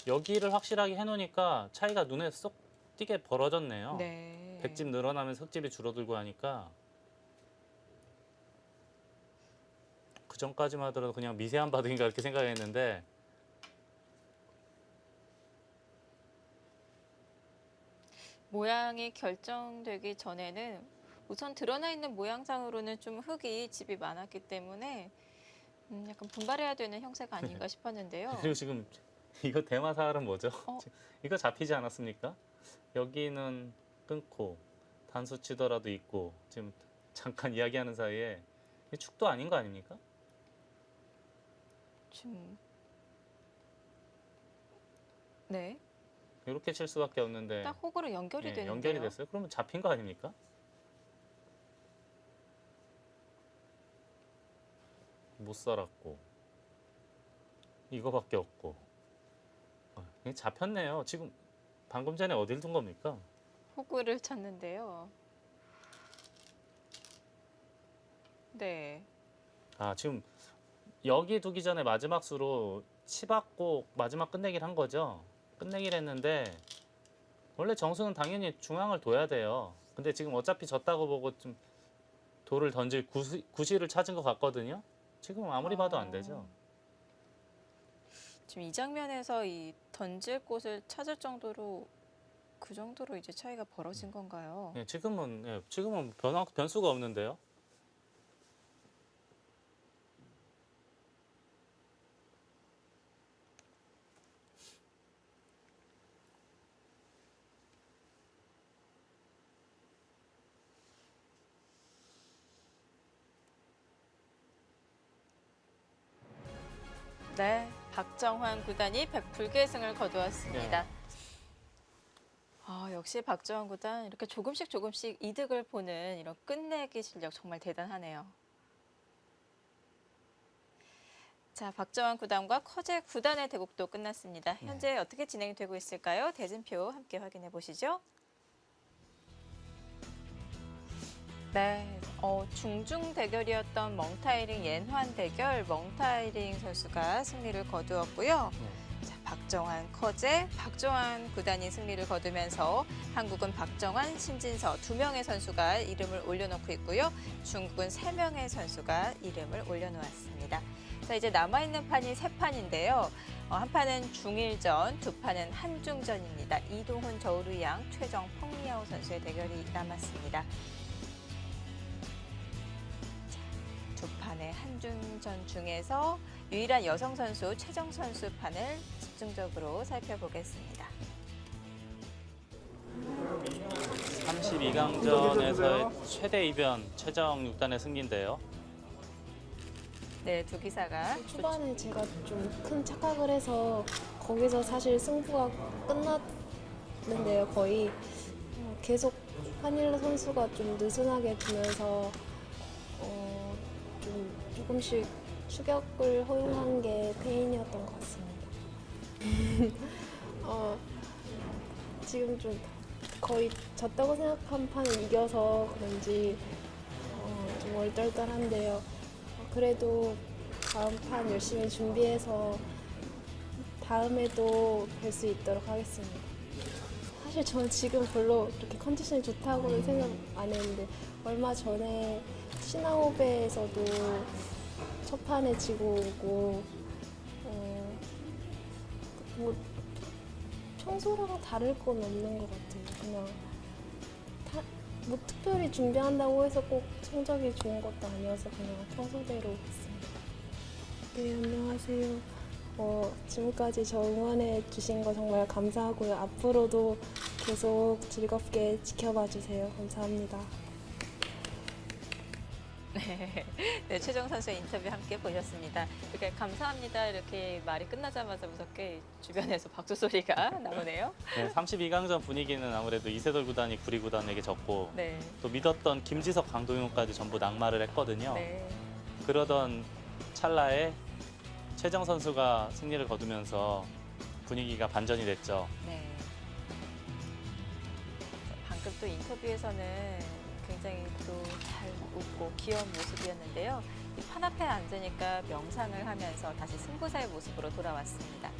S2: 여기를 확실하게 해놓으니까 차이가 눈에 쏙 띄게 벌어졌네요.
S1: 네.
S2: 백집 늘어나면서 흙집이 줄어들고 하니까 그 전까지만 하더라도 그냥 미세한 바둑인가 이렇게 생각했는데
S1: 모양이 결정되기 전에는 우선 드러나 있는 모양상으로는 좀 흙이 집이 많았기 때문에 약간 분발해야 되는 형세가 아닌가 싶었는데요.
S2: 그리고 지금 이거 대마사활은 뭐죠?
S1: 어?
S2: 이거 잡히지 않았습니까? 여기는 끊고 단수 치더라도 있고 지금 잠깐 이야기하는 사이에 이게 축도 아닌 거 아닙니까?
S1: 좀 네.
S2: 이렇게 칠 수밖에 없는데
S1: 딱 호구로 연결이
S2: 예,
S1: 되는데요.
S2: 연결이 됐어요. 그러면 잡힌 거 아닙니까? 못 살았고 이거밖에 없고 이게 잡혔네요. 지금 방금 전에 어딜 둔 겁니까?
S1: 호구를 찾는데요. 네.
S2: 아, 지금 여기 두기 전에 마지막 수로 치받고 마지막 끝내기를 한 거죠. 끝내기를 했는데 원래 정수는 당연히 중앙을 둬야 돼요. 근데 지금 어차피 졌다고 보고 좀 돌을 던질 구실을 찾은 것 같거든요. 지금 아무리 봐도 안 되죠.
S1: 지금 이 장면에서 이 던질 곳을 찾을 정도로 그 정도로 이제 차이가 벌어진 건가요?
S2: 예, 지금은 변수가 없는데요.
S1: 네, 박정환 구단이 100불개 승을 거두었습니다.
S2: 네.
S1: 역시 박정환 구단 이렇게 조금씩 이득을 보는 이런 끝내기 실력 정말 대단하네요. 자, 박정환 구단과 커제 구단의 대국도 끝났습니다. 현재 어떻게 진행이 되고 있을까요? 대진표 함께 확인해 보시죠. 네, 중중 대결이었던 멍타이링 옌환 대결, 멍타이링 선수가 승리를 거두었고요. 자, 박정환 커제, 박정환 구단이 승리를 거두면서 한국은 박정환, 신진서 두 명의 선수가 이름을 올려놓고 있고요. 중국은 세 명의 선수가 이름을 올려놓았습니다. 자, 이제 남아있는 판이 세 판인데요. 한 판은 중일전, 두 판은 한중전입니다. 이동훈, 저우르양, 최정, 펑리아오 선수의 대결이 남았습니다. 두 판의 한중전 중에서 유일한 여성 선수 최정 선수 판을 집중적으로 살펴보겠습니다.
S2: 32강전에서의 최대 이변 최정 6단의 승리인데요.
S1: 네, 두 기사가
S3: 초반에 제가 좀 큰 착각을 해서 거기서 사실 승부가 끝났는데요. 거의 계속 한일로 선수가 좀 느슨하게 두면서 좀 조금씩 추격을 허용한 게 페인이었던 것 같습니다. 지금 좀 거의 졌다고 생각한 판을 이겨서 그런지 좀 얼떨떨한데요. 그래도 다음 판 열심히 준비해서 다음에도 뵐 수 있도록 하겠습니다. 사실 저는 지금 별로 그렇게 컨디션이 좋다고는 생각 안 했는데 얼마 전에 시나오베에서도 첫 판에 지고 오고 뭐 평소랑 다를 건 없는 것 같아요. 그냥 뭐 특별히 준비한다고 해서 꼭 성적이 좋은 것도 아니어서 그냥 평소대로 했습니다. 네, 안녕하세요. 지금까지 저 응원해 주신 거 정말 감사하고요. 앞으로도 계속 즐겁게 지켜봐 주세요. 감사합니다.
S1: 네, 최정 선수의 인터뷰 함께 보셨습니다. 이렇게 감사합니다. 이렇게 말이 끝나자마자부터 꽤 주변에서 박수 소리가 나오네요.
S2: 네, 32강전 분위기는 아무래도 이세돌 구단이 구리 구단에게 졌고
S1: 네,
S2: 또 믿었던 김지석, 강동윤까지 전부 낙마를 했거든요.
S1: 네,
S2: 그러던 찰나에 최정 선수가 승리를 거두면서 분위기가 반전이 됐죠.
S1: 네. 방금 또 인터뷰에서는 굉장히 또 잘 웃고 귀여운 모습이었는데요. 이 판 앞에 앉으니까 명상을 하면서 다시 승부사의 모습으로 돌아왔습니다.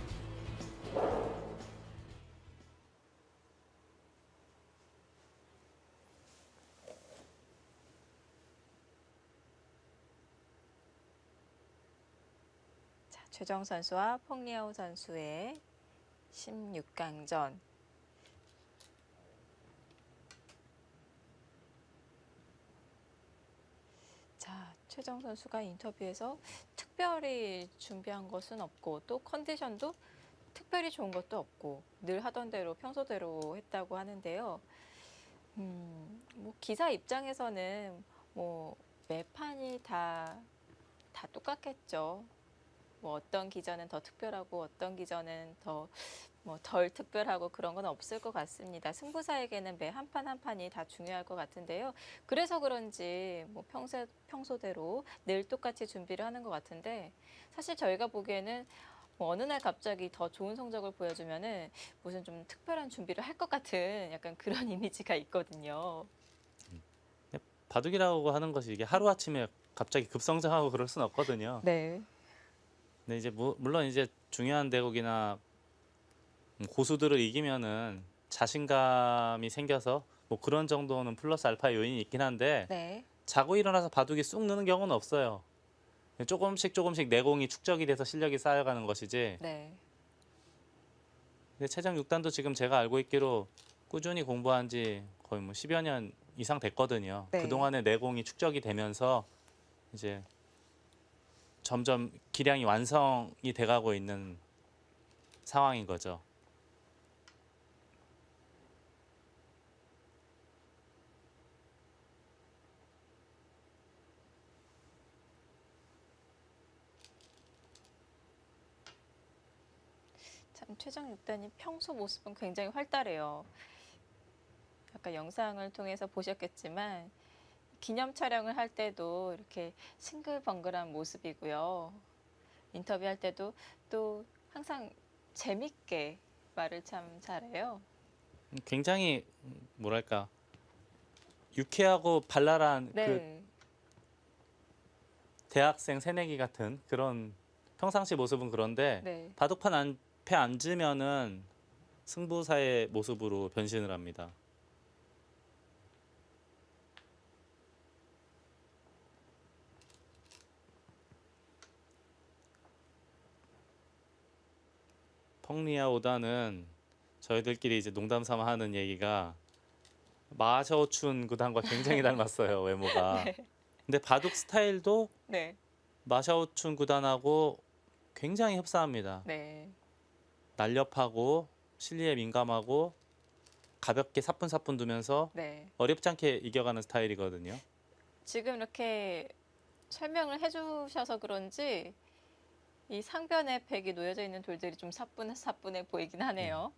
S1: 자, 최정 선수와 펑리아오 선수의 16강전. 자, 최정 선수가 인터뷰에서 특별히 준비한 것은 없고 또 컨디션도 특별히 좋은 것도 없고 늘 하던 대로 평소대로 했다고 하는데요. 뭐 기사 입장에서는 뭐 매판이 다 똑같겠죠. 뭐 어떤 기전은 더 특별하고 어떤 기전은 더 뭐 덜 특별하고 그런 건 없을 것 같습니다. 승부사에게는 매 한 판 한 판이 다 중요할 것 같은데요. 그래서 그런지 뭐 평소대로 늘 똑같이 준비를 하는 것 같은데 사실 저희가 보기에는 뭐 어느 날 갑자기 더 좋은 성적을 보여주면은 무슨 좀 특별한 준비를 할 것 같은 약간 그런 이미지가 있거든요.
S2: 바둑이라고 하는 것이 이게 하루아침에 갑자기 급성장하고 그럴 수는 없거든요.
S1: 네.
S2: 근데 이제 물론 이제 중요한 대국이나 고수들을 이기면은 자신감이 생겨서 뭐 그런 정도는 플러스 알파 요인이 있긴 한데
S1: 네.
S2: 자고 일어나서 바둑이 쑥 느는 경우는 없어요. 조금씩 내공이 축적이 돼서 실력이 쌓여가는 것이지.
S1: 네.
S2: 근데 최정 6단도 지금 제가 알고 있기로 꾸준히 공부한 지 거의 뭐 10여 년 이상 됐거든요.
S1: 네.
S2: 그동안의 내공이 축적이 되면서 이제 점점 기량이 완성이 돼가고 있는 상황인 거죠.
S1: 참 최정 6단이 평소 모습은 굉장히 활달해요. 아까 영상을 통해서 보셨겠지만 기념 촬영을 할 때도 이렇게 싱글벙글한 모습이고요. 인터뷰할 때도 또 항상 재밌게 말을 참 잘해요.
S2: 굉장히 뭐랄까 유쾌하고 발랄한 그
S1: 네.
S2: 대학생 새내기 같은 그런 평상시 모습은 그런데
S1: 네.
S2: 바둑판 앞에 앉으면은 승부사의 모습으로 변신을 합니다. 펑리아 오다는 저희들끼리 이제 농담 삼아 하는 얘기가 마샤오춘 구단과 굉장히 닮았어요, 외모가.
S1: 네.
S2: 근데 바둑 스타일도
S1: 네.
S2: 마샤오춘 구단하고 굉장히 흡사합니다.
S1: 네.
S2: 날렵하고 실리에 민감하고 가볍게 사뿐사뿐 두면서
S1: 네.
S2: 어렵지 않게 이겨가는 스타일이거든요.
S1: 지금 이렇게 설명을 해주셔서 그런지 이 상변에 백이 놓여져 있는 돌들이 좀 사뿐해 보이긴 하네요.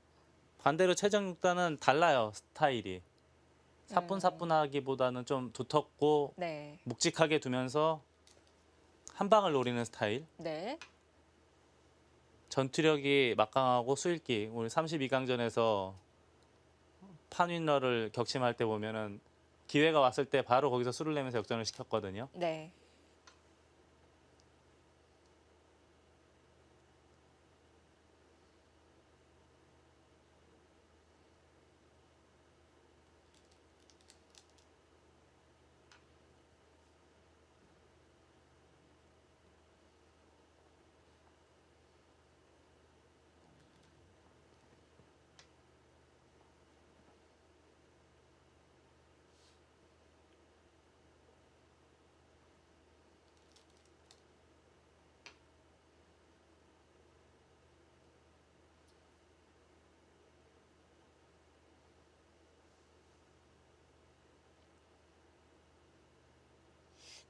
S2: 반대로 최정육단은 달라요, 스타일이. 사뿐사뿐하기보다는 좀 두텁고
S1: 네.
S2: 묵직하게 두면서 한 방을 노리는 스타일.
S1: 네.
S2: 전투력이 막강하고 수일기. 오늘 32강전에서 판윈러를 격침할 때 보면은 기회가 왔을 때 바로 거기서 수를 내면서 역전을 시켰거든요.
S1: 네.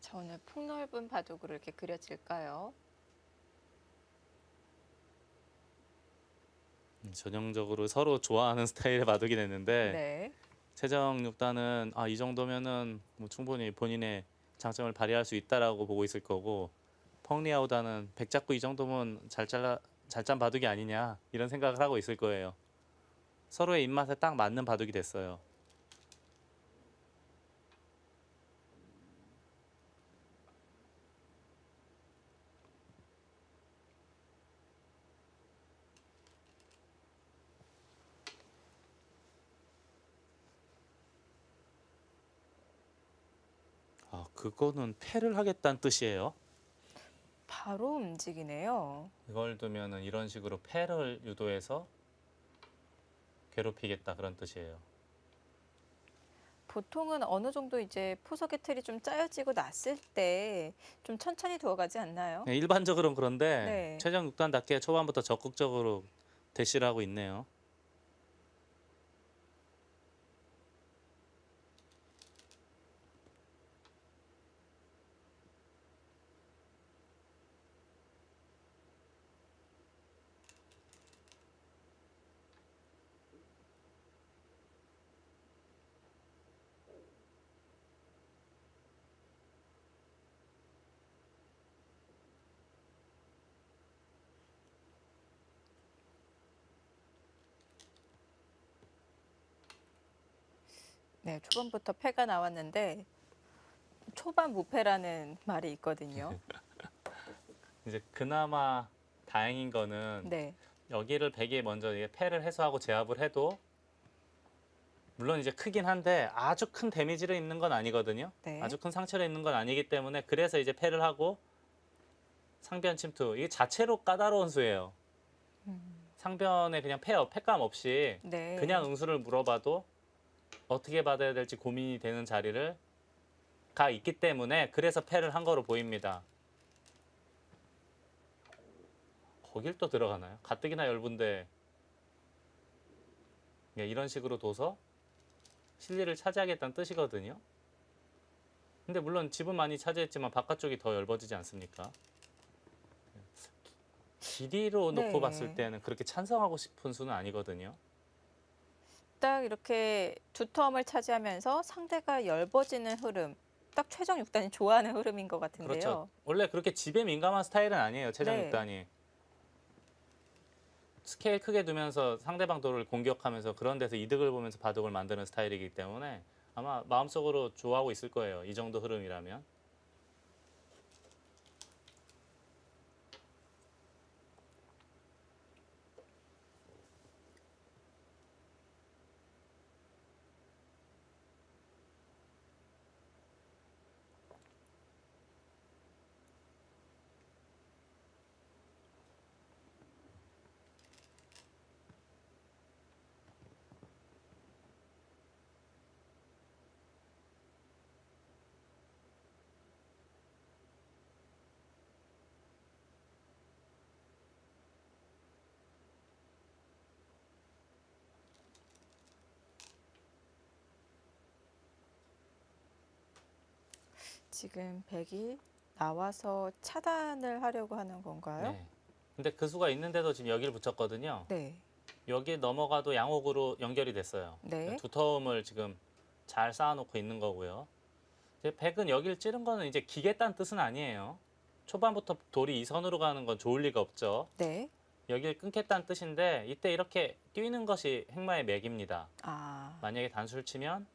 S1: 자, 오늘 폭넓은 바둑으로 이렇게 그려질까요?
S2: 전형적으로 서로 좋아하는 스타일의 바둑이 됐는데
S1: 네.
S2: 최정육단은 이 정도면은 뭐 충분히 본인의 장점을 발휘할 수 있다라고 보고 있을 거고 펑리아우다는 백 잡고 이 정도면 잘짠 바둑이 아니냐 이런 생각을 하고 있을 거예요. 서로의 입맛에 딱 맞는 바둑이 됐어요. 그거는 패를 하겠다는 뜻이에요.
S1: 바로 움직이네요.
S2: 이걸 두면은 이런 식으로 패를 유도해서 괴롭히겠다 그런 뜻이에요.
S1: 보통은 어느 정도 이제 포석의 틀이 좀 짜여지고 났을 때 좀 천천히 두어가지 않나요?
S2: 네, 일반적으로는 그런데
S1: 네.
S2: 최정육단답게 초반부터 적극적으로 대시를 하고 있네요.
S1: 네, 초반부터 패가 나왔는데 초반 무패라는 말이 있거든요.
S2: 이제 그나마 다행인 거는
S1: 네,
S2: 여기를 백이 먼저 이게 패를 해소하고 제압을 해도 물론 이제 크긴 한데 아주 큰 데미지를 입는 건 아니거든요.
S1: 네.
S2: 아주 큰 상처를 입는 건 아니기 때문에 그래서 이제 패를 하고 상변 침투 이게 자체로 까다로운 수예요. 상변에 그냥 패감 없이
S1: 네.
S2: 그냥 응수를 물어봐도 어떻게 받아야 될지 고민이 되는 자리를 가 있기 때문에 그래서 패를 한 거로 보입니다. 거길 또 들어가나요? 가뜩이나 얇은데 이런 식으로 둬서 실리를 차지하겠다는 뜻이거든요. 근데 물론 집은 많이 차지했지만 바깥쪽이 더 얇아지지 않습니까? 길이로 놓고
S1: 네.
S2: 봤을 때는 그렇게 찬성하고 싶은 수는 아니거든요.
S1: 딱 이렇게 두 텀을 차지하면서 상대가 엷어지는 흐름, 딱 최정 6단이 좋아하는 흐름인 것 같은데요.
S2: 그렇죠. 원래 그렇게 집에 민감한 스타일은 아니에요. 최정
S1: 네.
S2: 6단이. 스케일 크게 두면서 상대방 도를 공격하면서 그런 데서 이득을 보면서 바둑을 만드는 스타일이기 때문에 아마 마음속으로 좋아하고 있을 거예요. 이 정도 흐름이라면.
S1: 지금 백이 나와서 차단을 하려고 하는 건가요?
S2: 네. 근데 그 수가 있는데도 지금 여기를 붙였거든요.
S1: 네.
S2: 여기에 넘어가도 양옥으로 연결이 됐어요.
S1: 네.
S2: 두 텀을 지금 잘 쌓아놓고 있는 거고요. 이제 백은 여기를 찌른 거는 이제 기겠다는 뜻은 아니에요. 초반부터 돌이 이 선으로 가는 건 좋을 리가 없죠.
S1: 네.
S2: 여기를 끊겠다는 뜻인데 이때 이렇게 뛰는 것이 행마의 맥입니다.
S1: 아,
S2: 만약에 단수를 치면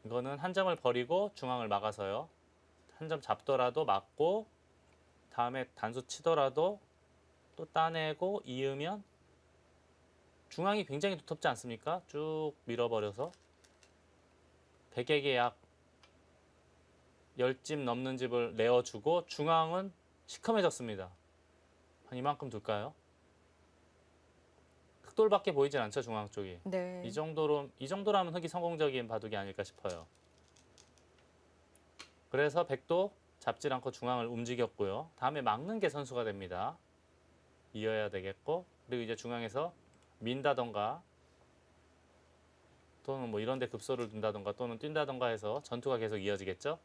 S2: 이거는 한 점을 버리고 중앙을 막아서요. 한 점 잡더라도 막고 다음에 단수 치더라도 또 따내고 이으면 중앙이 굉장히 두텁지 않습니까? 쭉 밀어버려서 백에게 약 10집 넘는 집을 내어주고 중앙은 시커매졌습니다. 한 이만큼 둘까요? 흑돌밖에 보이진 않죠, 중앙 쪽이.
S1: 네.
S2: 이 정도라면 흑이 성공적인 바둑이 아닐까 싶어요. 그래서 백도 잡질 않고 중앙을 움직였고요. 다음에 막는 게 선수가 됩니다. 이어야 되겠고, 그리고 이제 중앙에서 민다던가 또는 뭐 이런 데 급소를 둔다던가 또는 뛴다던가 해서 전투가 계속 이어지겠죠.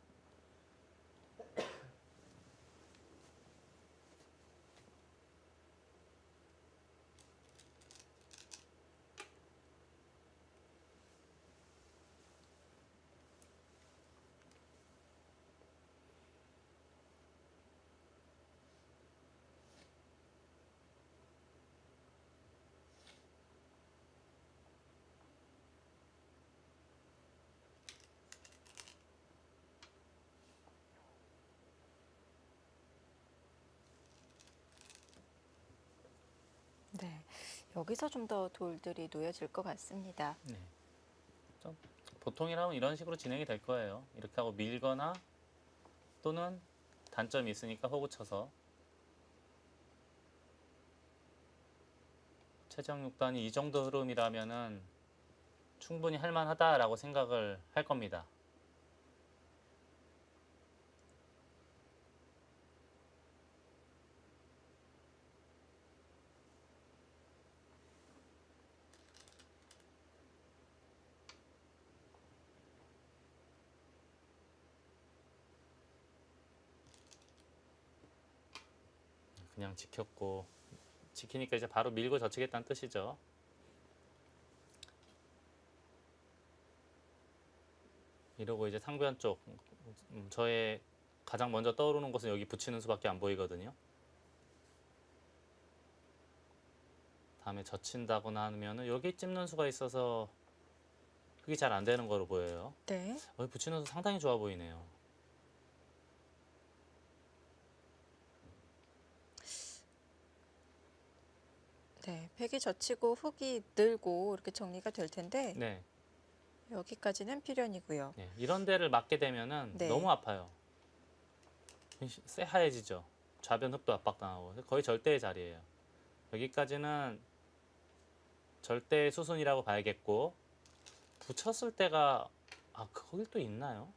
S1: 네. 여기서 좀 더 돌들이 놓여질 것 같습니다.
S2: 네. 좀 보통이라면 이런 식으로 진행이 될 거예요. 이렇게 하고 밀거나 또는 단점이 있으니까 호구 쳐서 최정 6단이 이 정도 흐름이라면은 충분히 할만하다라고 생각을 할 겁니다. 그냥 지켰고 지키니까 이제 바로 밀고 젖히겠다는 뜻이죠. 이러고 이제 상변 쪽 저의 가장 먼저 떠오르는 것은 여기 붙이는 수밖에 안 보이거든요. 다음에 젖힌다거나 하면은 여기 찝는 수가 있어서 흙이 잘 안 되는 거로 보여요.
S1: 네.
S2: 붙이는 수 상당히 좋아 보이네요.
S1: 네. 팩이 젖히고 흙이 늘고 이렇게 정리가 될 텐데
S2: 네.
S1: 여기까지는 필연이고요.
S2: 네. 이런 데를 맞게 되면은
S1: 네.
S2: 너무 아파요. 새하얘지죠. 좌변 흙도 압박당하고 거의 절대의 자리예요. 여기까지는 절대 수순이라고 봐야겠고 붙였을 때가 거길 또 있나요?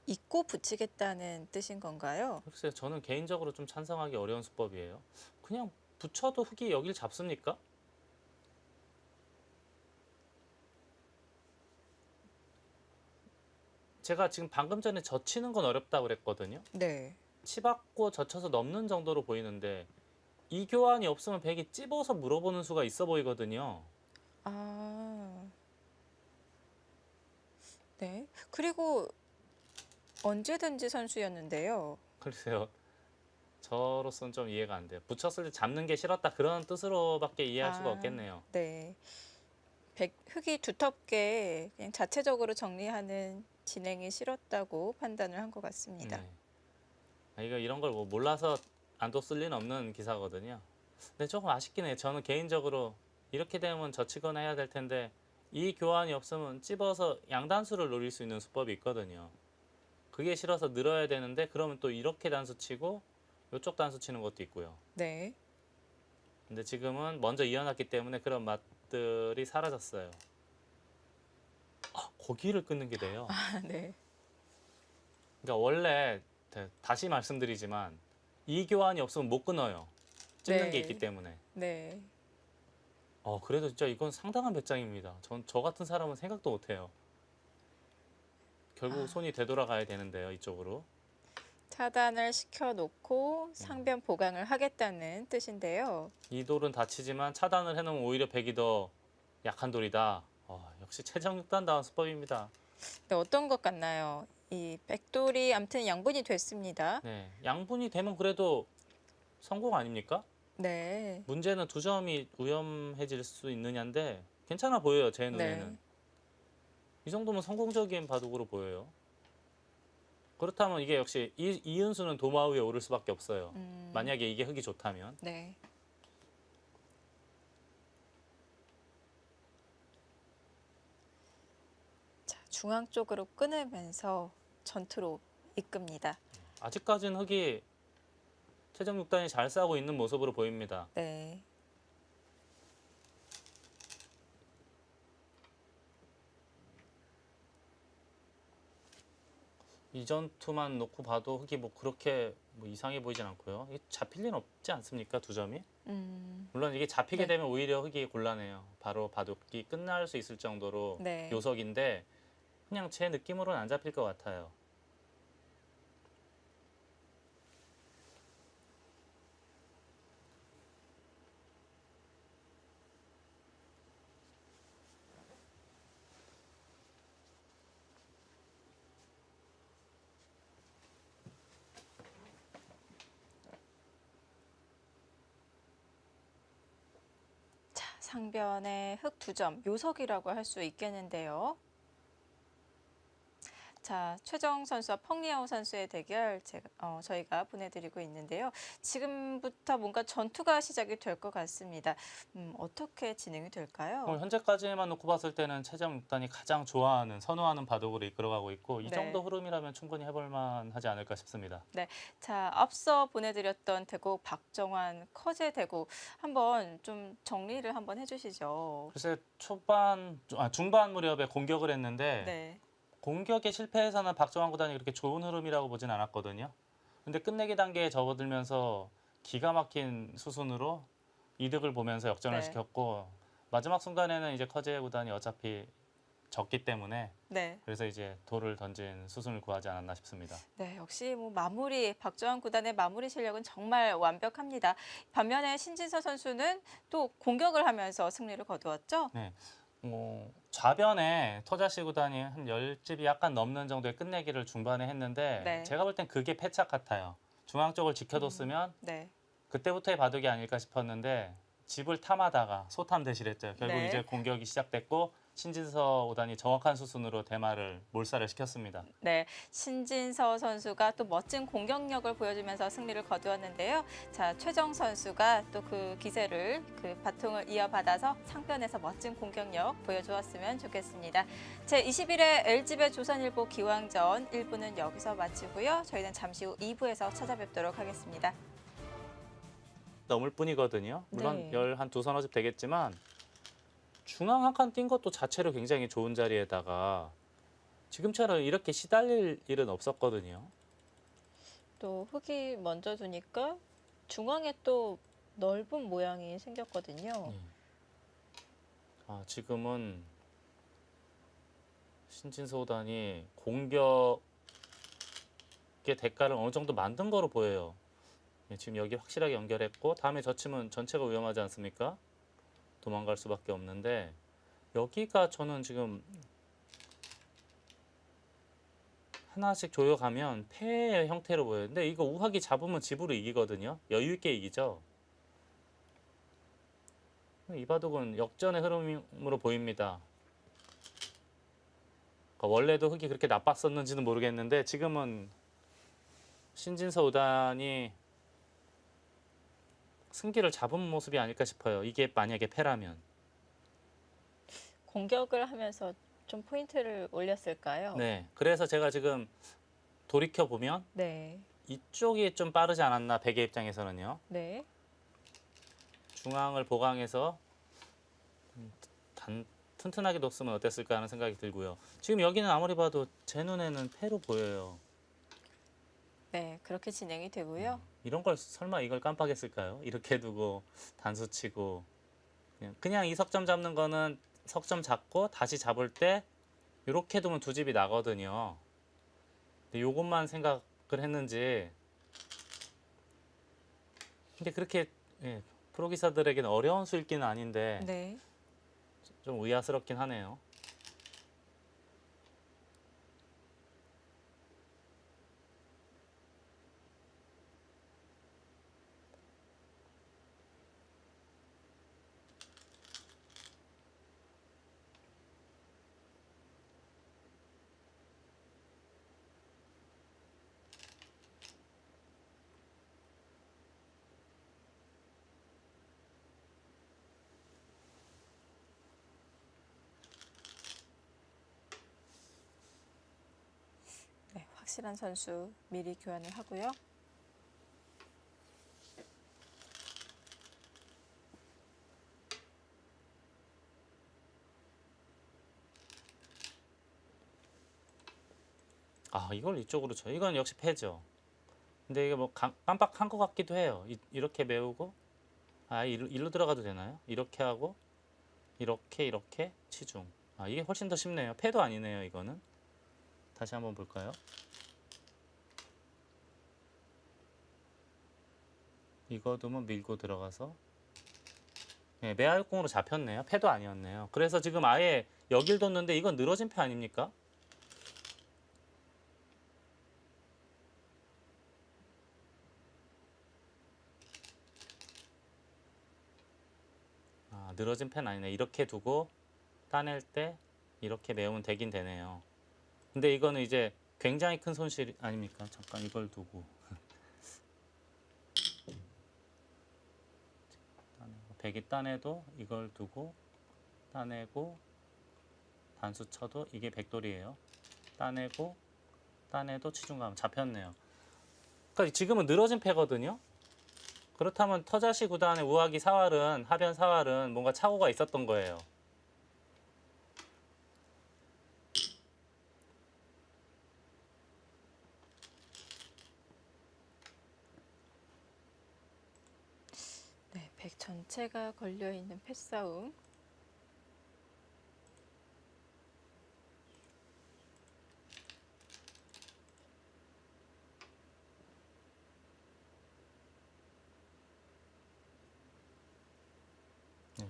S1: 잊고 붙이겠다는 뜻인 건가요?
S2: 글쎄요, 저는 개인적으로 좀 찬성하기 어려운 수법이에요. 그냥 붙여도 흙이 여길 잡습니까? 제가 지금 방금 전에 젖히는 건 어렵다고 그랬거든요.
S1: 네.
S2: 치받고 젖혀서 넘는 정도로 보이는데 이 교환이 없으면 백이 찝어서 물어보는 수가 있어 보이거든요.
S1: 아. 네. 그리고 언제든지 선수였는데요.
S2: 글쎄요. 저로서는 좀 이해가 안 돼요. 붙였을 때 잡는 게 싫었다 그런 뜻으로밖에 이해할 수가 없겠네요.
S1: 네. 흙이 두텁게 그냥 자체적으로 정리하는 진행이 싫었다고 판단을 한 것 같습니다.
S2: 네. 이런 걸 뭐 몰라서 안 뒀을 리는 없는 기사거든요. 근데 조금 아쉽긴 해요. 저는 개인적으로 이렇게 되면 젖히거나 해야 될 텐데 이 교환이 없으면 찝어서 양단수를 노릴 수 있는 수법이 있거든요. 그게 싫어서 늘어야 되는데 그러면 또 이렇게 단수 치고 이쪽 단수 치는 것도 있고요.
S1: 네.
S2: 근데 지금은 먼저 이어놨기 때문에 그런 맛들이 사라졌어요. 고기를 끊는 게 돼요.
S1: 네.
S2: 그러니까 원래 다시 말씀드리지만 이 교환이 없으면 못 끊어요. 찝는
S1: 네.
S2: 게 있기 때문에.
S1: 네.
S2: 그래도 진짜 이건 상당한 배짱입니다. 저 같은 사람은 생각도 못해요. 결국 손이 되돌아가야 되는데요, 이쪽으로.
S1: 차단을 시켜놓고 상변 보강을 하겠다는 뜻인데요.
S2: 이 돌은 다치지만 차단을 해놓으면 오히려 백이 더 약한 돌이다. 역시 최정육단다운 수법입니다.
S1: 네, 어떤 것 같나요? 이 백돌이 아무튼 양분이 됐습니다.
S2: 네, 양분이 되면 그래도 성공 아닙니까?
S1: 네.
S2: 문제는 두 점이 위험해질 수 있느냐인데 괜찮아 보여요, 제 눈에는.
S1: 네.
S2: 이 정도면 성공적인 바둑으로 보여요. 그렇다면 이게 역시 이은수는 도마 위에 오를 수밖에 없어요. 만약에 이게 흙이 좋다면.
S1: 네. 자, 중앙 쪽으로 끊으면서 전투로 이끕니다.
S2: 아직까지는 흙이 최정 6단이 잘 싸고 있는 모습으로 보입니다.
S1: 네.
S2: 이 전투만 놓고 봐도 흙이 뭐 그렇게 뭐 이상해 보이진 않고요. 이게 잡힐 리는 없지 않습니까? 두 점이? 물론 이게 잡히게
S1: 네.
S2: 되면 오히려 흙이 곤란해요. 바로 바둑이 끝날 수 있을 정도로
S1: 네.
S2: 요석인데 그냥 제 느낌으로는 안 잡힐 것 같아요.
S1: 자, 상변의 흙 2점, 요석이라고 할 수 있겠는데요. 자, 최정 선수와 펑리아오 선수의 대결 저희가 보내드리고 있는데요. 지금부터 뭔가 전투가 시작이 될 것 같습니다. 어떻게 진행이 될까요?
S2: 현재까지만 놓고 봤을 때는 최정 6단이 가장 좋아하는, 선호하는 바둑으로 이끌어가고 있고 이
S1: 네.
S2: 정도 흐름이라면 충분히 해볼만 하지 않을까 싶습니다.
S1: 자, 앞서 보내드렸던 대국 박정환 커제 대국 한번 좀 정리를 한번 해주시죠.
S2: 글쎄 중반 무렵에 공격을 했는데
S1: 네.
S2: 공격에 실패해서는 박정환 구단이 그렇게 좋은 흐름이라고 보진 않았거든요. 근데 끝내기 단계에 접어들면서 기가 막힌 수순으로 이득을 보면서 역전을
S1: 네.
S2: 시켰고 마지막 순간에는 이제 커제 구단이 어차피 졌기 때문에
S1: 네.
S2: 그래서 이제 돌을 던진 수순을 구하지 않았나 싶습니다.
S1: 네, 역시 뭐 박정환 구단의 마무리 실력은 정말 완벽합니다. 반면에 신진서 선수는 또 공격을 하면서 승리를 거두었죠.
S2: 네. 좌변에 토자시 구단이 한 10집이 약간 넘는 정도의 끝내기를 중반에 했는데
S1: 네.
S2: 제가 볼 땐 그게 패착 같아요. 중앙 쪽을 지켜뒀으면
S1: 네.
S2: 그때부터의 바둑이 아닐까 싶었는데 집을 탐하다가 소탐 대실했죠. 결국
S1: 네.
S2: 이제 공격이 시작됐고 신진서 5단이 정확한 수순으로 대마를 몰살을 시켰습니다.
S1: 네, 신진서 선수가 또 멋진 공격력을 보여주면서 승리를 거두었는데요. 자, 최정 선수가 또 그 기세를, 그 바통을 이어받아서 상변에서 멋진 공격력 보여주었으면 좋겠습니다. 제21회 LG배 조선일보 기왕전 1부는 여기서 마치고요. 저희는 잠시 후 2부에서 찾아뵙도록 하겠습니다.
S2: 넘을 뿐이거든요. 물론
S1: 네.
S2: 열 한 2서너 집 되겠지만 중앙 한 칸 뛴 것도 자체로 굉장히 좋은 자리에다가 지금처럼 이렇게 시달릴 일은 없었거든요.
S1: 또 흙이 먼저 두니까 중앙에 또 넓은 모양이 생겼거든요.
S2: 지금은 신진서 5단이 공격의 대가를 어느 정도 만든 거로 보여요. 지금 여기 확실하게 연결했고 다음에 젖히면 전체가 위험하지 않습니까? 도망갈 수밖에 없는데 여기가 저는 지금 하나씩 조여가면 패의 형태로 보여요. 근데 이거 우하기 잡으면 집으로 이기거든요. 여유 있게 이기죠. 이 바둑은 역전의 흐름으로 보입니다. 그러니까 원래도 흙이 그렇게 나빴었는지는 모르겠는데 지금은 신진서 5단이 승기를 잡은 모습이 아닐까 싶어요. 이게 만약에 패라면.
S1: 공격을 하면서 좀 포인트를 올렸을까요?
S2: 네. 그래서 제가 지금 돌이켜 보면
S1: 네.
S2: 이쪽이 좀 빠르지 않았나 백의 입장에서는요.
S1: 네.
S2: 중앙을 보강해서 튼튼하게 뒀으면 어땠을까 하는 생각이 들고요. 지금 여기는 아무리 봐도 제 눈에는 패로 보여요.
S1: 네, 그렇게 진행이 되고요.
S2: 이런 걸 설마 이걸 깜빡했을까요? 이렇게 두고 단수 치고 그냥 이 석점 잡는 거는 석점 잡고 다시 잡을 때 이렇게 두면 두 집이 나거든요. 근데 요것만 생각을 했는지 근데 그렇게 프로 기사들에게는 어려운 수일기는 아닌데
S1: 네.
S2: 좀 의아스럽긴 하네요.
S1: 네, 확실한 선수 미리 교환을 하고요.
S2: 이걸 이쪽으로 쳐. 이건 역시 패죠. 근데 이게 뭐 깜빡한 것 같기도 해요. 이렇게 메우고 일로 들어가도 되나요? 이렇게 하고 이렇게 치중. 이게 훨씬 더 쉽네요. 패도 아니네요. 이거는. 다시 한번 볼까요? 이거 두면 밀고 들어가서 매알공으로 잡혔네요. 패도 아니었네요. 그래서 지금 아예 여길 뒀는데 이건 늘어진 패 아닙니까? 늘어진 패는 아니네. 이렇게 두고 따낼 때 이렇게 메우면 되긴 되네요. 근데 이거는 이제 굉장히 큰 손실 아닙니까? 잠깐 이걸 두고 백이 따내도 이걸 두고 따내고 단수 쳐도 이게 백돌이에요. 따내고 따내도 치중감 잡혔네요. 그러니까 지금은 늘어진 패거든요. 그렇다면 터자시 구단의 우하기 사활은 하변 사활은 뭔가 착오가 있었던 거예요.
S1: 네, 백 전체가 걸려 있는 패싸움.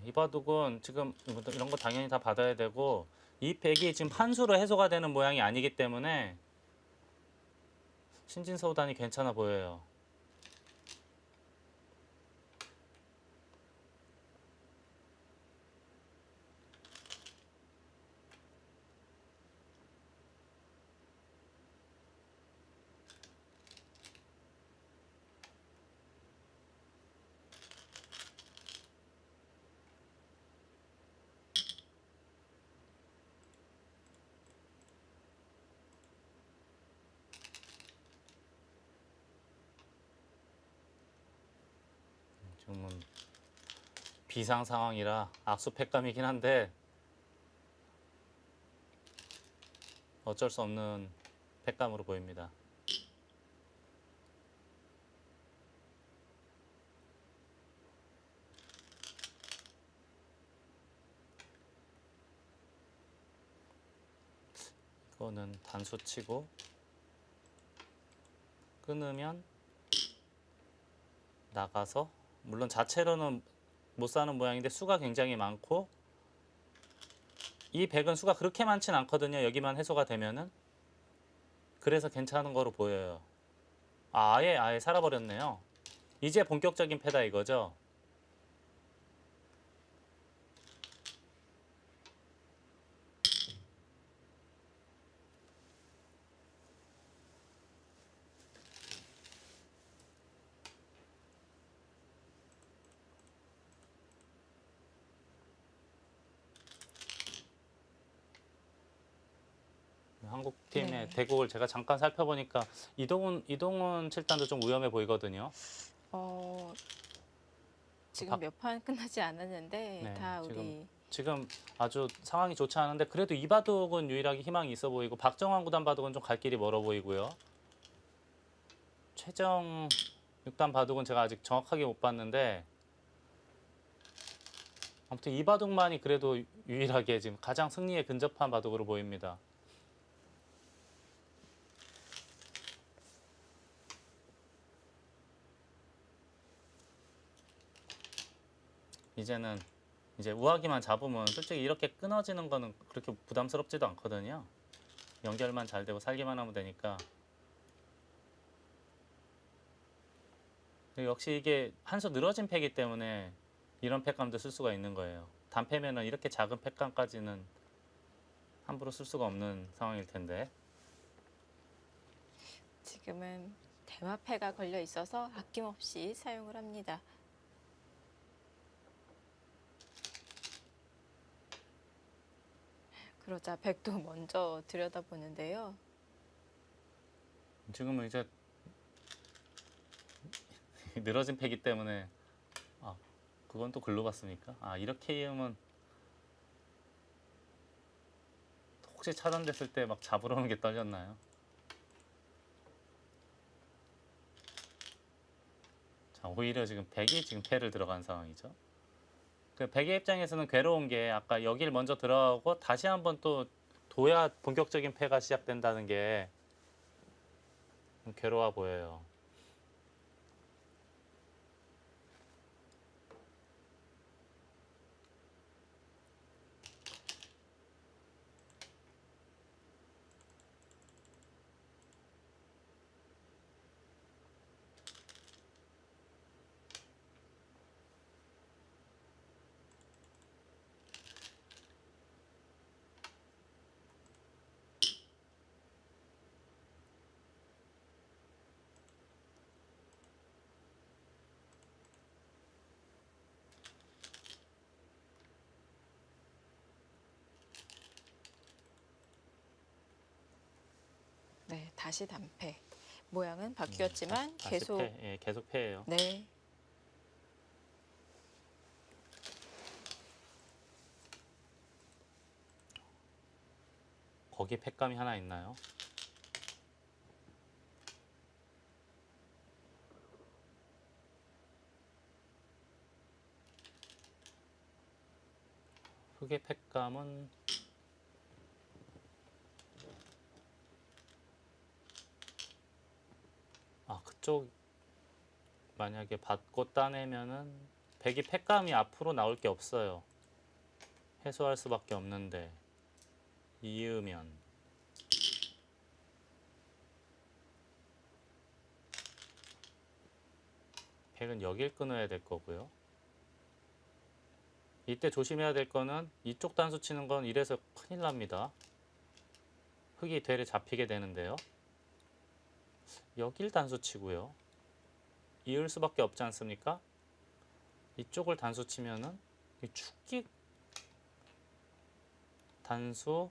S2: 이 바둑은 지금 이런 거 당연히 다 받아야 되고 이 백이 지금 판수로 해소가 되는 모양이 아니기 때문에 신진서 5단이 괜찮아 보여요. 지금은 비상 상황이라 악수 팩감이긴 한데 어쩔 수 없는 팩감으로 보입니다. 이거는 단수 치고 끊으면 나가서, 물론 자체로는 못 사는 모양인데 수가 굉장히 많고, 이 백은 수가 그렇게 많진 않거든요. 여기만 해소가 되면은. 그래서 괜찮은 거로 보여요. 아예 살아버렸네요. 이제 본격적인 패다 이거죠. 한국팀의
S1: 네.
S2: 대국을 제가 잠깐 살펴보니까 이동훈 칠단도 좀 위험해 보이거든요.
S1: 지금
S2: 박-
S1: 몇 판 끝나지 않았는데
S2: 네,
S1: 다 우리
S2: 지금 아주 상황이 좋지 않은데 그래도 이바둑은 유일하게 희망이 있어 보이고, 박정환 구단 바둑은 좀 갈 길이 멀어 보이고요. 최정 6단 바둑은 제가 아직 정확하게 못 봤는데, 아무튼 이 바둑만이 그래도 유일하게 지금 가장 승리에 근접한 바둑으로 보입니다. 이제는 이제 우아기만 잡으면 솔직히 이렇게 끊어지는 거는 그렇게 부담스럽지도 않거든요. 연결만 잘 되고 살기만 하면 되니까. 역시 이게 한 수 늘어진 패기 때문에 이런 팩감도 쓸 수가 있는 거예요. 단패면은 이렇게 작은 팩감까지는 함부로 쓸 수가 없는 상황일 텐데.
S1: 지금은 대마패가 걸려 있어서 아낌없이 사용을 합니다. 그러자 백도 먼저 들여다보는데요.
S2: 지금은 이제 늘어진 패기 때문에, 그건 또 글로 봤습니까? 이렇게 이으면 혹시 차단됐을 때 막 잡으러 오는 게 떨렸나요? 자, 오히려 지금 백이 지금 패를 들어간 상황이죠. 그 백의 입장에서는 괴로운 게, 아까 여길 먼저 들어가고 다시 한번 또 둬야 본격적인 패가 시작된다는 게 좀 괴로워 보여요.
S1: 네, 다시 단패. 모양은 바뀌었지만
S2: 다시
S1: 계속
S2: 계속 패예요.
S1: 네.
S2: 거기 팩감이 하나 있나요? 흑의 팩감은 그쪽 만약에 받고 따내면은 백이 팩감이 앞으로 나올 게 없어요. 해소할 수밖에 없는데, 이으면 백은 여길 끊어야 될 거고요. 이때 조심해야 될 거는 이쪽 단수 치는 건 이래서 큰일 납니다. 흑이 되레 잡히게 되는데요. 여길 단수 치고요. 이을 수밖에 없지 않습니까? 이쪽을 단수 치면은 이 축기 단수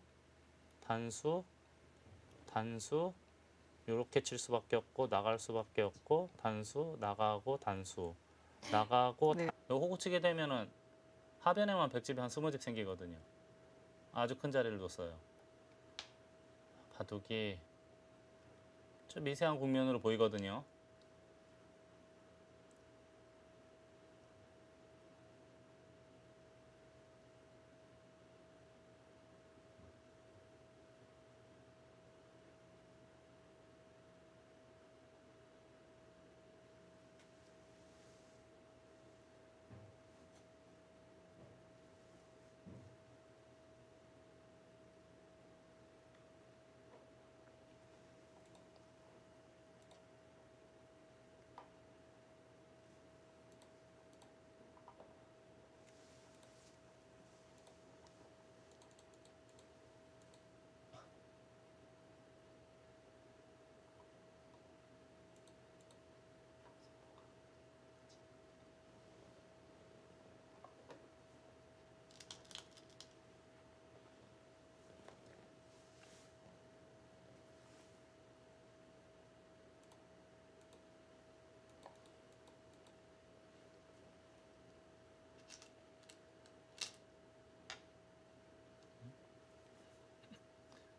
S2: 단수 단수 요렇게 칠 수밖에 없고 나갈 수밖에 없고 단수 나가고 단수. 나가고
S1: 네.
S2: 호구 치게 되면은 하변에만 100집이 한 20집 생기거든요. 아주 큰 자리를 뒀어요. 바둑이 좀 미세한 국면으로 보이거든요.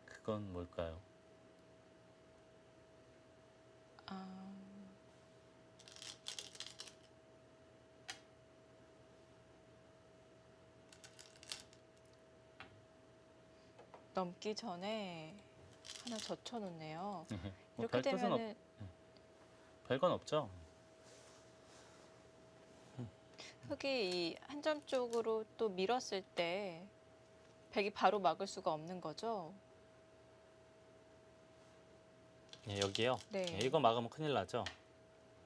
S2: 그건 뭘까요?
S1: 아, 넘기 전에 하나 젖혀놓네요.
S2: 뭐
S1: 이렇게
S2: 별 뜻은
S1: 되면은
S2: 별건 없죠.
S1: 흙이 이 한 점 쪽으로 또 밀었을 때 백이 바로 막을 수가 없는 거죠.
S2: 예, 여기요.
S1: 네.
S2: 예, 이거 막으면 큰일 나죠.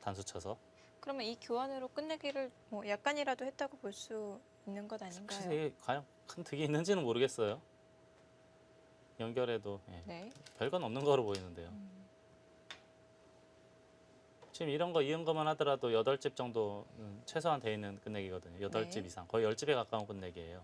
S2: 단수 쳐서.
S1: 그러면 이 교환으로 끝내기를 뭐 약간이라도 했다고 볼 수 있는 것 아닌가요?
S2: 글쎄 이게 과연 큰 득이 있는지는 모르겠어요. 연결해도 예,
S1: 네.
S2: 별건 없는 거로 보이는데요. 지금 이런 거 이은 거만 하더라도 8집 정도는 최소한 돼 있는 끝내기거든요. 8집
S1: 네.
S2: 이상. 거의 10집에 가까운 끝내기예요.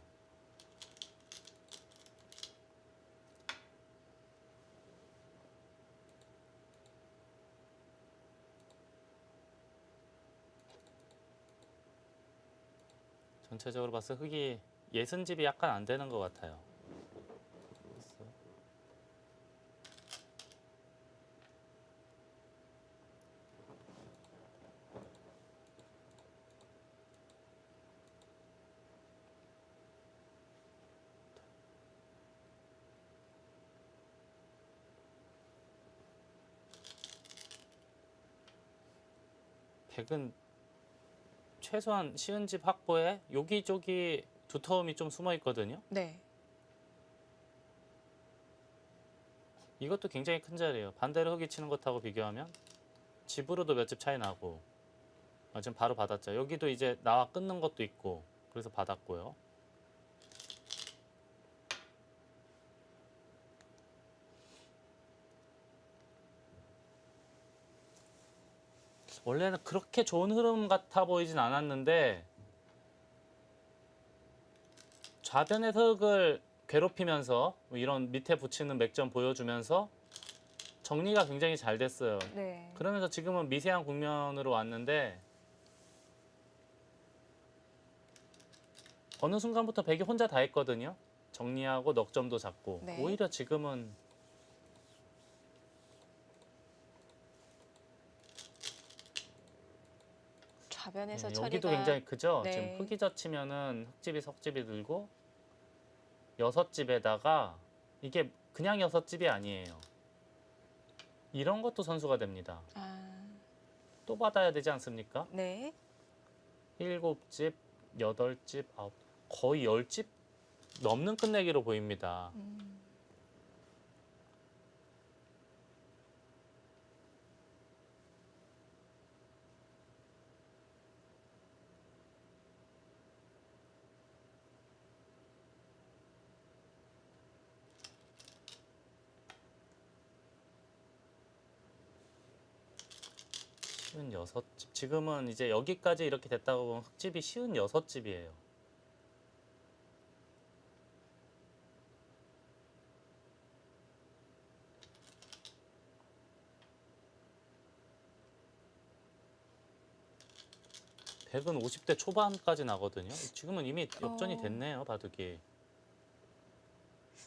S2: 전체적으로 봤을 때 흙이 60집이 약간 안 되는 것 같아요. 백은 최소한 쉬운 집 확보에 여기저기 두터움이 좀 숨어 있거든요.
S1: 네.
S2: 이것도 굉장히 큰 자리예요. 반대로 흙이 치는 것하고 비교하면 집으로도 몇 집 차이 나고. 지금 바로 받았죠. 여기도 이제 나와 끊는 것도 있고 그래서 받았고요. 원래는 그렇게 좋은 흐름 같아 보이진 않았는데 좌변에서 흙을 괴롭히면서 이런 밑에 붙이는 맥점 보여주면서 정리가 굉장히 잘 됐어요.
S1: 네.
S2: 그러면서 지금은 미세한 국면으로 왔는데 어느 순간부터 백이 혼자 다 했거든요. 정리하고 넉점도 잡고.
S1: 네.
S2: 오히려 지금은
S1: 좌변에서
S2: 여기도
S1: 처리가
S2: 굉장히 크죠.
S1: 네.
S2: 지금 흙이 젖히면은 흙집이 석집이 들고 6집에다가 이게 그냥 6집이 아니에요. 이런 것도 선수가 됩니다.
S1: 아,
S2: 또 받아야 되지 않습니까?
S1: 네.
S2: 7집, 8집, 거의 10집 넘는 끝내기로 보입니다. 쉬운 6집. 지금은 이제 여기까지 이렇게 됐다고 보면 흙집이 쉬운 6집이에요. 백은 50대 초반까지 나거든요. 지금은 이미 역전이 됐네요, 바둑이.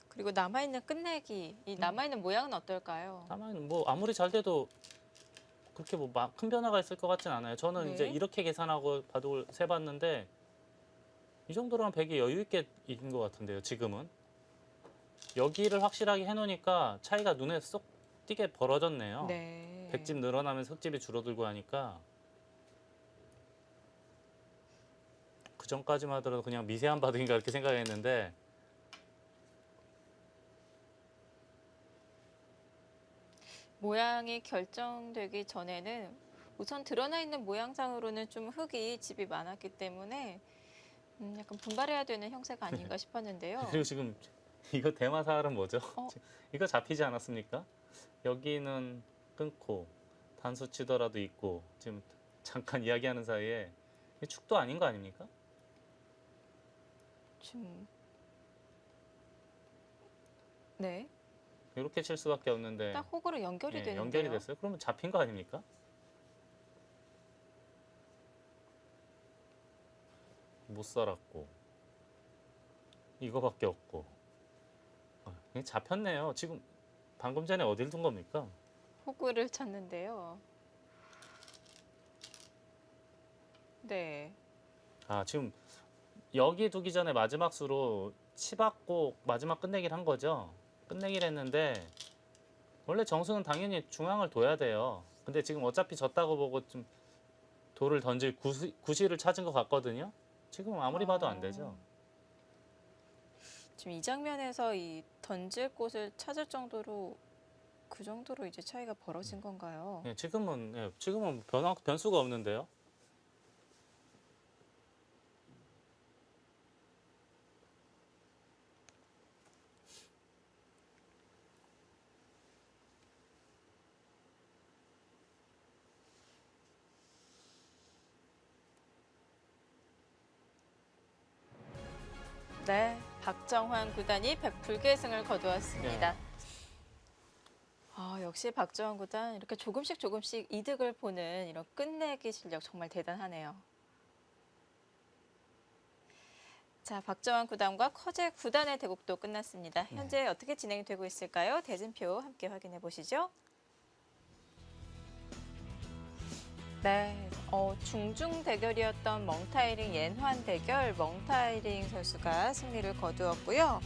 S1: 그리고 남아있는 끝내기, 이 남아있는 모양은 어떨까요?
S2: 다만 뭐 아무리 잘 돼도 그렇게 뭐 큰 변화가 있을 것 같진 않아요. 저는
S1: 네.
S2: 이제 이렇게 계산하고 바둑을 세봤는데 이 정도로는 백이 여유 있게 이긴 것 같은데요. 지금은 여기를 확실하게 해놓으니까 차이가 눈에 쏙 띄게 벌어졌네요.
S1: 네.
S2: 백집 늘어나면서 흑집이 줄어들고 하니까 그 전까지만 하더라도 그냥 미세한 바둑인가 이렇게 생각했는데
S1: 모양이 결정되기 전에는 우선 드러나 있는 모양상으로는 좀 흙이 집이 많았기 때문에 약간 분발해야 되는 형세가 아닌가 싶었는데요.
S2: 그리고 지금 이거 대마사활은 뭐죠?
S1: 어?
S2: 이거 잡히지 않았습니까? 여기는 끊고 단수 치더라도 있고 지금 잠깐 이야기하는 사이에 이게 축도 아닌 거 아닙니까?
S1: 좀 네,
S2: 이렇게 칠 수밖에 없는데
S1: 딱 호구로 연결이
S2: 예,
S1: 되는데요.
S2: 연결이 됐어요. 그러면 잡힌 거 아닙니까? 못 살았고 이거밖에 없고 이게 잡혔네요. 지금 방금 전에 어딜 둔 겁니까?
S1: 호구를 쳤는데요. 네,
S2: 아 지금 여기 두기 전에 마지막 수로 치받고 마지막 끝내기를 한 거죠. 끝내기를 했는데 원래 정수는 당연히 중앙을 둬야 돼요. 근데 지금 어차피 졌다고 보고 좀 돌을 던질 구실을 찾은 것 같거든요. 지금 아무리 봐도 안 되죠.
S1: 지금 이 장면에서 이 던질 곳을 찾을 정도로 그 정도로 이제 차이가 벌어진 건가요?
S2: 예, 지금은 변수가 없는데요.
S1: 네, 박정환 구단이 100불계승을 거두었습니다.
S2: 네.
S1: 역시 박정환 구단 이렇게 조금씩 이득을 보는 이런 끝내기 실력 정말 대단하네요. 자, 박정환 구단과 커제 구단의 대국도 끝났습니다. 현재 어떻게 진행이 되고 있을까요? 대진표 함께 확인해 보시죠. 네, 중중 대결이었던 멍타이링 옌환 대결 멍타이링 선수가 승리를 거두었고요.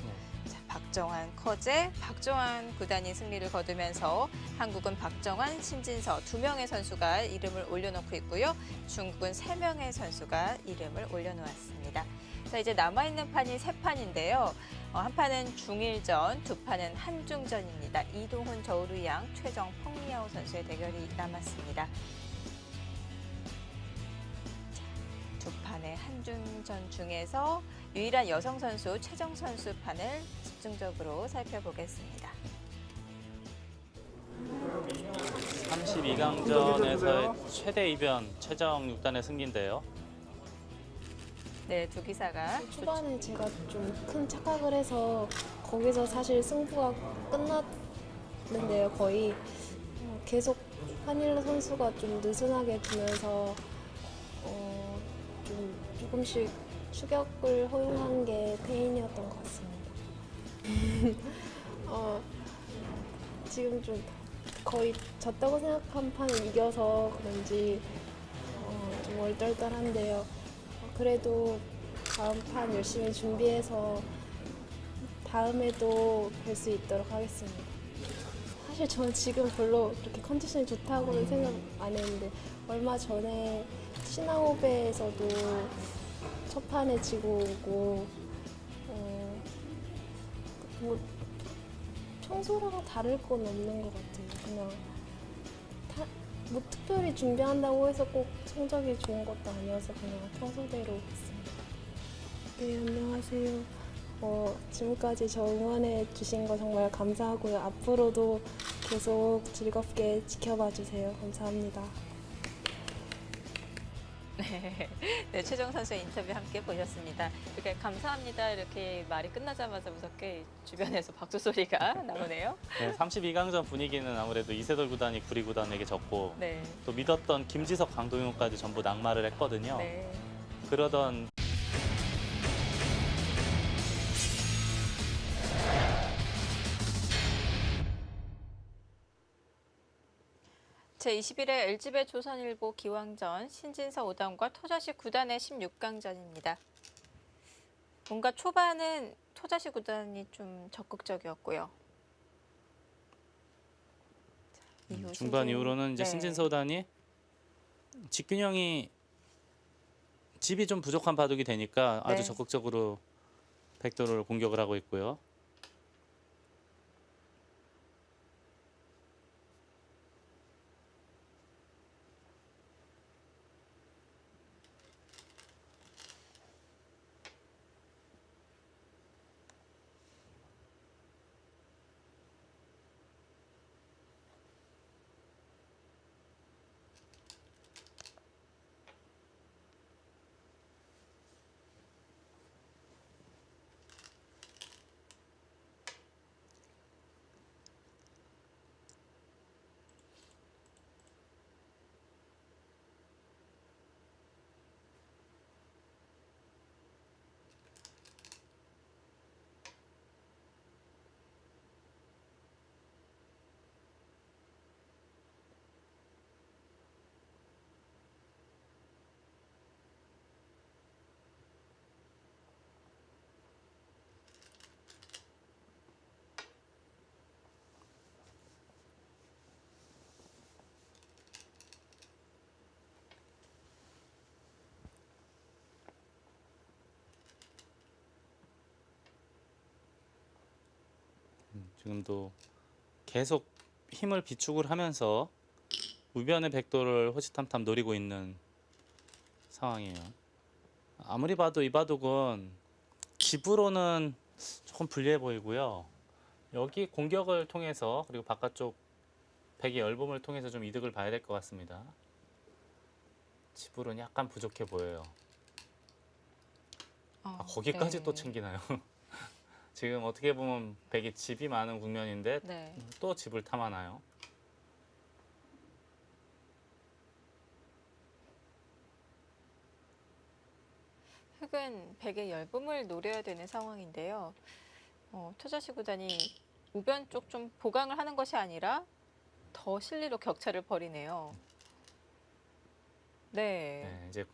S1: 자, 박정환 커제, 박정환 구단이 승리를 거두면서 한국은 박정환, 신진서 두 명의 선수가 이름을 올려놓고 있고요. 중국은 3명의 선수가 이름을 올려놓았습니다. 자, 이제 남아있는 판이 3판인데요. 한 판은 중일전, 두 판은 한중전입니다. 이동훈 저우르양, 최정 펑리아오 선수의 대결이 남았습니다. 두 판의 한중전 중에서 유일한 여성 선수 최정 선수 판을 집중적으로 살펴보겠습니다.
S2: 32강전에서의 최대 이변 최정 6단의 승리인데요.
S1: 네, 두 기사가
S3: 초반에 제가 좀 큰 착각을 해서 거기서 사실 승부가 끝났는데요. 거의 계속 한일라 선수가 좀 느슨하게 두면서 좀 조금씩 추격을 허용한 게 패인이었던 것 같습니다. 지금 좀 거의 졌다고 생각한 판을 이겨서 그런지 좀 얼떨떨한데요. 그래도 다음 판 열심히 준비해서 다음에도 뵐 수 있도록 하겠습니다. 사실 저는 지금 별로 그렇게 컨디션이 좋다고는 생각 안 했는데 얼마 전에 시나오베에서도 첫 판에 지고 오고 뭐 평소랑 다를 건 없는 것 같아요. 그냥 뭐 특별히 준비한다고 해서 꼭 성적이 좋은 것도 아니어서 그냥 평소대로 했습니다. 네, 안녕하세요. 지금까지 저 응원해 주신 거 정말 감사하고요. 앞으로도 계속 즐겁게 지켜봐 주세요. 감사합니다.
S1: 네, 최정 선수의 인터뷰 함께 보셨습니다. 이렇게 감사합니다. 이렇게 말이 끝나자마자 무섭게 주변에서 박수 소리가 나오네요.
S2: 네, 32강전 분위기는 아무래도 이세돌 구단이 구리 구단에게 졌고
S1: 네,
S2: 또 믿었던 김지석, 강동윤까지 전부 낙마를 했거든요.
S1: 네.
S2: 그러던
S1: 제21회 LG배 조선일보 기왕전 신진서 5단과 토자시 9단의 16강전입니다. 뭔가 초반은 토자시 9단이 좀 적극적이었고요. 자, 이후
S2: 중반 이후로는 이제
S1: 네.
S2: 신진서단이 직균형이 집이 좀 부족한 바둑이 되니까 아주
S1: 네.
S2: 적극적으로 백도를 공격을 하고 있고요. 지금도 계속 힘을 비축을 하면서 우변의 백도를 호시탐탐 노리고 있는 상황이에요. 아무리 봐도 이 바둑은 집으로는 조금 불리해 보이고요. 여기 공격을 통해서 그리고 바깥쪽 백의 열봄을 통해서 좀 이득을 봐야 될 것 같습니다. 집으로는 약간 부족해 보여요. 거기까지
S1: 네.
S2: 또 챙기나요? 지금 어떻게 보면 백이 집이 많은 국면인데
S1: 네.
S2: 또 집을 탐하나요?
S1: 흑은 백의 열봄을 노려야 되는 상황인데요. 토자시 구단이 우변 쪽 좀 보강을 하는 것이 아니라 더 실리로 격차를 벌이네요. 네.
S2: 네, 이제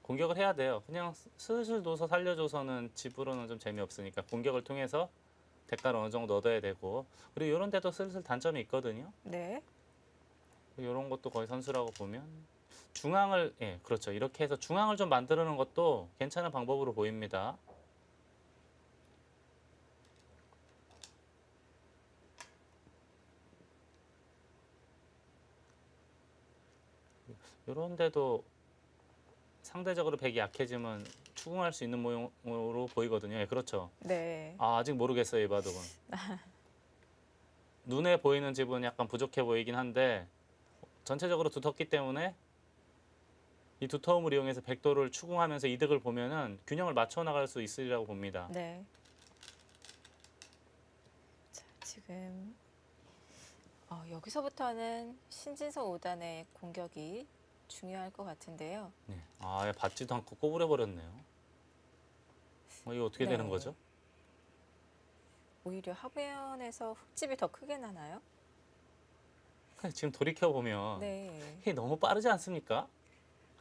S2: 공격을 해야 돼요. 그냥 슬슬 둬서 살려줘서는 집으로는 좀 재미없으니까 공격을 통해서 대가를 어느 정도 얻어야 되고 그리고 이런 데도 슬슬 단점이 있거든요.
S1: 네.
S2: 이런 것도 거의 선수라고 보면 중앙을 그렇죠. 이렇게 해서 중앙을 좀 만들어놓는 것도 괜찮은 방법으로 보입니다. 이런 데도 상대적으로 백이 약해지면 추궁할 수 있는 모양으로 보이거든요. 예, 그렇죠.
S1: 네.
S2: 아직 모르겠어요, 이 바둑은. 눈에 보이는 집은 약간 부족해 보이긴 한데 전체적으로 두텁기 때문에 이 두터움을 이용해서 백도를 추궁하면서 이득을 보면은 균형을 맞춰 나갈 수 있으리라고 봅니다.
S1: 네. 자, 지금 여기서부터는 신진서 5단의 공격이 중요할 것 같은데요.
S2: 네. 예, 받지도 않고 꼬부려 버렸네요. 이거 어떻게 되는
S1: 네.
S2: 거죠?
S1: 오히려 하부연에서 흙집이 더 크게 나나요?
S2: 지금 돌이켜 보면
S1: 네.
S2: 이게 너무 빠르지 않습니까?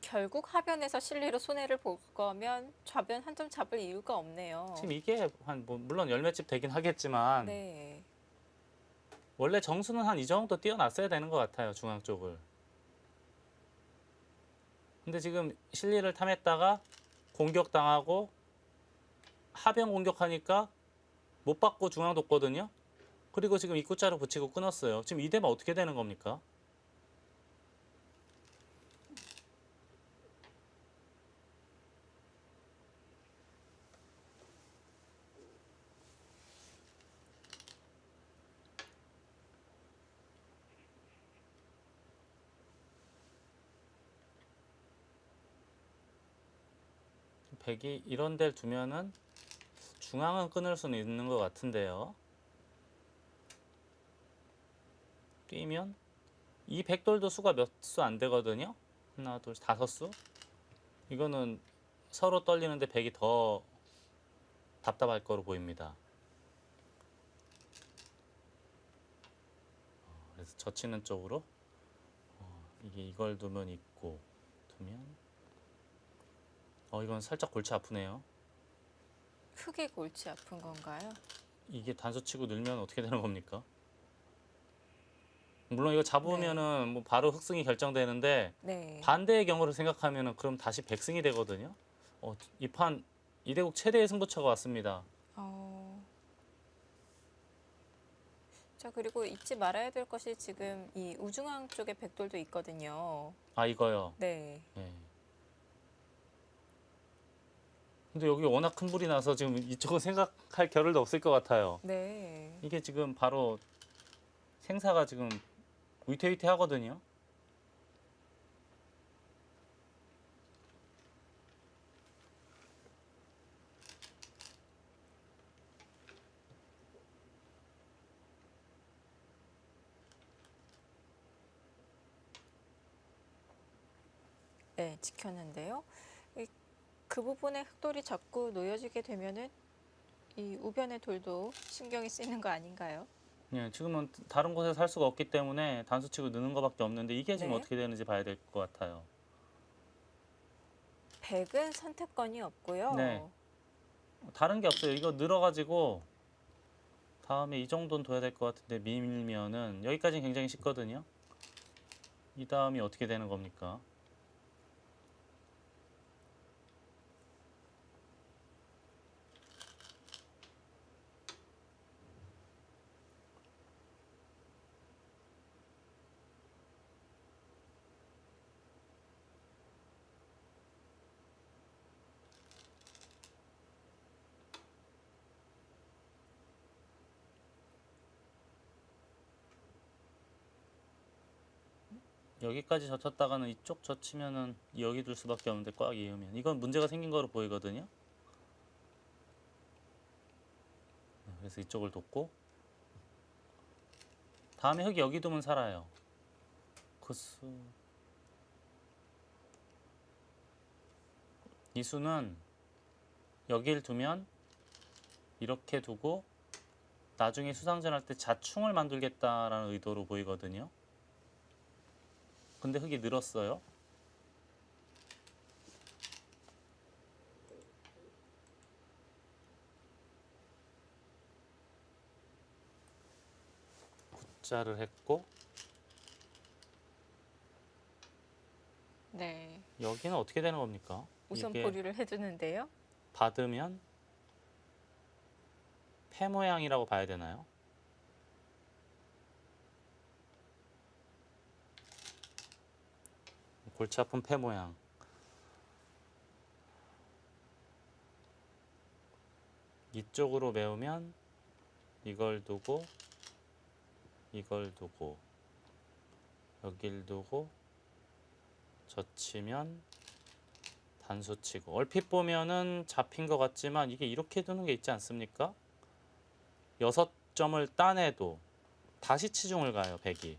S1: 결국 하변에서 실리로 손해를 볼 거면 좌변 한 점 잡을 이유가 없네요.
S2: 지금 이게 물론 열몇 집 되긴 하겠지만
S1: 네.
S2: 원래 정수는 한 이 정도 뛰어났어야 되는 것 같아요, 중앙 쪽을. 근데 지금 실리를 탐했다가 공격당하고 하변 공격하니까 못 받고 중앙 뒀거든요. 그리고 지금 입구자로 붙이고 끊었어요. 지금 이 대만 어떻게 되는 겁니까? 백이 이런 데를 두면은 중앙은 끊을 수는 있는 것 같은데요. 뛰면 이 백돌도 수가 몇 수 안 되거든요. 하나, 둘, 5수. 이거는 서로 떨리는데 백이 더 답답할 거로 보입니다. 그래서 젖히는 쪽으로 이게 이걸 두면 있고 두면 이건 살짝 골치 아프네요.
S1: 흙이 골치 아픈 건가요?
S2: 이게 단수 치고 늘면 어떻게 되는 겁니까? 물론 이거 잡으면은 뭐 바로 흑승이 결정되는데
S1: 네.
S2: 반대의 경우를 생각하면은 그럼 다시 백승이 되거든요. 이 판 이대국 최대의 승부처가 왔습니다.
S1: 자, 그리고 잊지 말아야 될 것이 지금 이 우중앙 쪽에 백돌도 있거든요.
S2: 아 이거요.
S1: 네.
S2: 네. 근데 여기 워낙 큰 불이 나서 지금 이쪽은 생각할 겨를도 없을 것 같아요.
S1: 네.
S2: 이게 지금 바로 생사가 지금 위태위태하거든요.
S1: 네, 지켰는데요. 그 부분에 흑돌이 자꾸 놓여지게 되면은 이 우변의 돌도 신경이 쓰이는 거 아닌가요?
S2: 네, 지금은 다른 곳에 살 수가 없기 때문에 단수치고 느는 것밖에 없는데 이게 지금
S1: 네.
S2: 어떻게 되는지 봐야 될 것 같아요.
S1: 백은 선택권이 없고요.
S2: 네. 다른 게 없어요. 이거 늘어가지고 다음에 이 정도는 둬야 될 것 같은데 밀면은 여기까지는 굉장히 쉽거든요. 이 다음이 어떻게 되는 겁니까? 여기까지 젖혔다가는 이쪽 젖히면은 여기 둘 수밖에 없는데 꽉 이으면 이건 문제가 생긴 거로 보이거든요. 그래서 이쪽을 뒀고 다음에 흙이 여기 두면 살아요. 이 수는 여길 두면 이렇게 두고 나중에 수상전 할 때 자충을 만들겠다라는 의도로 보이거든요. 근데 흙이 늘었어요. 굿자를 했고
S1: 네.
S2: 여기는 어떻게 되는 겁니까?
S1: 우선
S2: 이게
S1: 보류를 해두는데요.
S2: 받으면 패 모양이라고 봐야 되나요? 골치 아픈 패 모양. 이쪽으로 메우면 이걸 두고 이걸 두고 여길 두고 젖히면 단수치고 얼핏 보면은 잡힌 것 같지만 이게 이렇게 두는 게 있지 않습니까? 6점을 따내도 다시 치중을 가요. 백이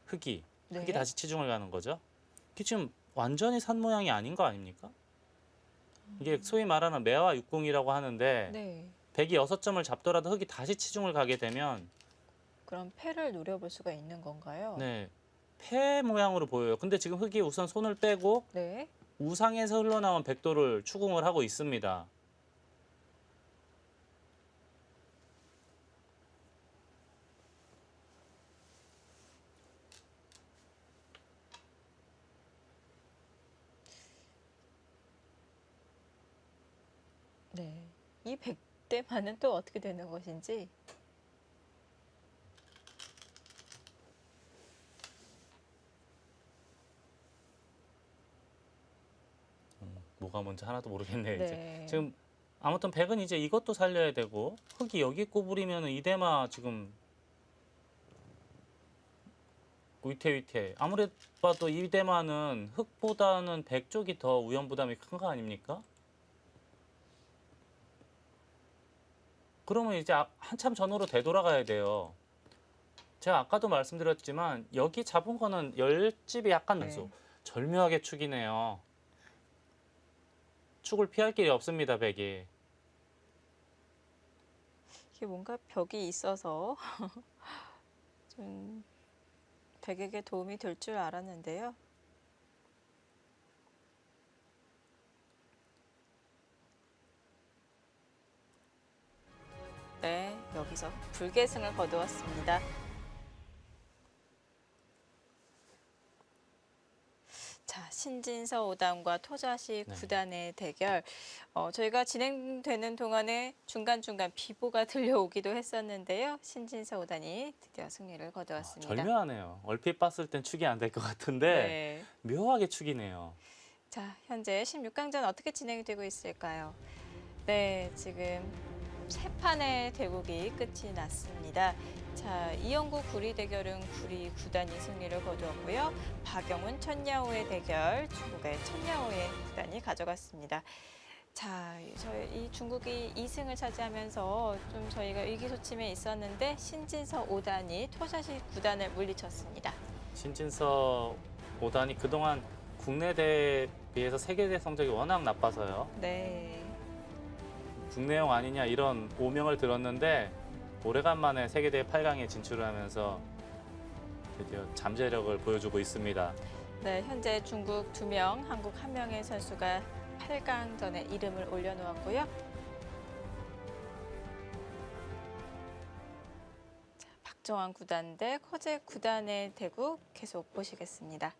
S2: 흙이
S1: 네.
S2: 다시 치중을 가는 거죠. 이게 지금 완전히 산 모양이 아닌 거 아닙니까? 이게 소위 말하는 매화 육궁이라고 하는데
S1: 네.
S2: 백이 6점을 잡더라도 흙이 다시 치중을 가게 되면
S1: 그럼 패를 노려볼 수가 있는 건가요?
S2: 네, 패 모양으로 보여요. 근데 지금 흙이 우선 손을 빼고
S1: 네.
S2: 우상에서 흘러나온 백도를 추궁을 하고 있습니다.
S1: 네. 이 백대만은 또 어떻게 되는 것인지.
S2: 뭐가 뭔지 하나도 모르겠네요. 이제
S1: 네.
S2: 지금 아무튼 백은 이제 이것도 살려야 되고 흙이 여기 꼬부리면 이대마 지금 위태위태. 아무리 봐도 이 대만은 흑보다는 백 쪽이 더 우연 부담이 큰 거 아닙니까? 그러면 이제 한참 전으로 되돌아가야 돼요. 제가 아까도 말씀드렸지만 여기 잡은 거는 열집이 약간
S1: 네.
S2: 능수. 절묘하게 축이네요. 축을 피할 길이 없습니다, 백이.
S1: 이게 뭔가 벽이 있어서 좀 백에게 도움이 될 줄 알았는데요. 네, 여기서 불계승을 거두었습니다. 자, 신진서 5단과 토자시
S2: 네.
S1: 9단의 대결. 저희가 진행되는 동안에 중간중간 비보가 들려오기도 했었는데요. 신진서 5단이 드디어 승리를 거두었습니다.
S2: 절묘하네요. 얼핏 봤을 땐 축이 안 될 것 같은데
S1: 네.
S2: 묘하게 축이네요.
S1: 자, 현재 16강전 어떻게 진행이 되고 있을까요? 네, 지금 세 판의 대국이 끝이 났습니다. 자, 이영구 구리 대결은 구리 9단이 승리를 거두었고요. 박영훈 천야오의 대결, 중국의 천야오의 9단이 가져갔습니다. 자, 이 중국이 2승을 차지하면서 좀 저희가 의기소침해 있었는데 신진서 5단이 토샤시 9단을 물리쳤습니다.
S2: 신진서 5단이 그동안 국내 대회에 비해서 세계대 성적이 워낙 나빠서요.
S1: 네.
S2: 국내용 아니냐 이런 오명을 들었는데 오래간만에 세계대회 8강에 진출을 하면서 드디어 잠재력을 보여주고 있습니다.
S1: 네, 현재 중국 2명, 한국 1명의 선수가 8강전에 이름을 올려놓았고요. 자, 박정환 9단 대 커제 9단의 대국 계속 보시겠습니다.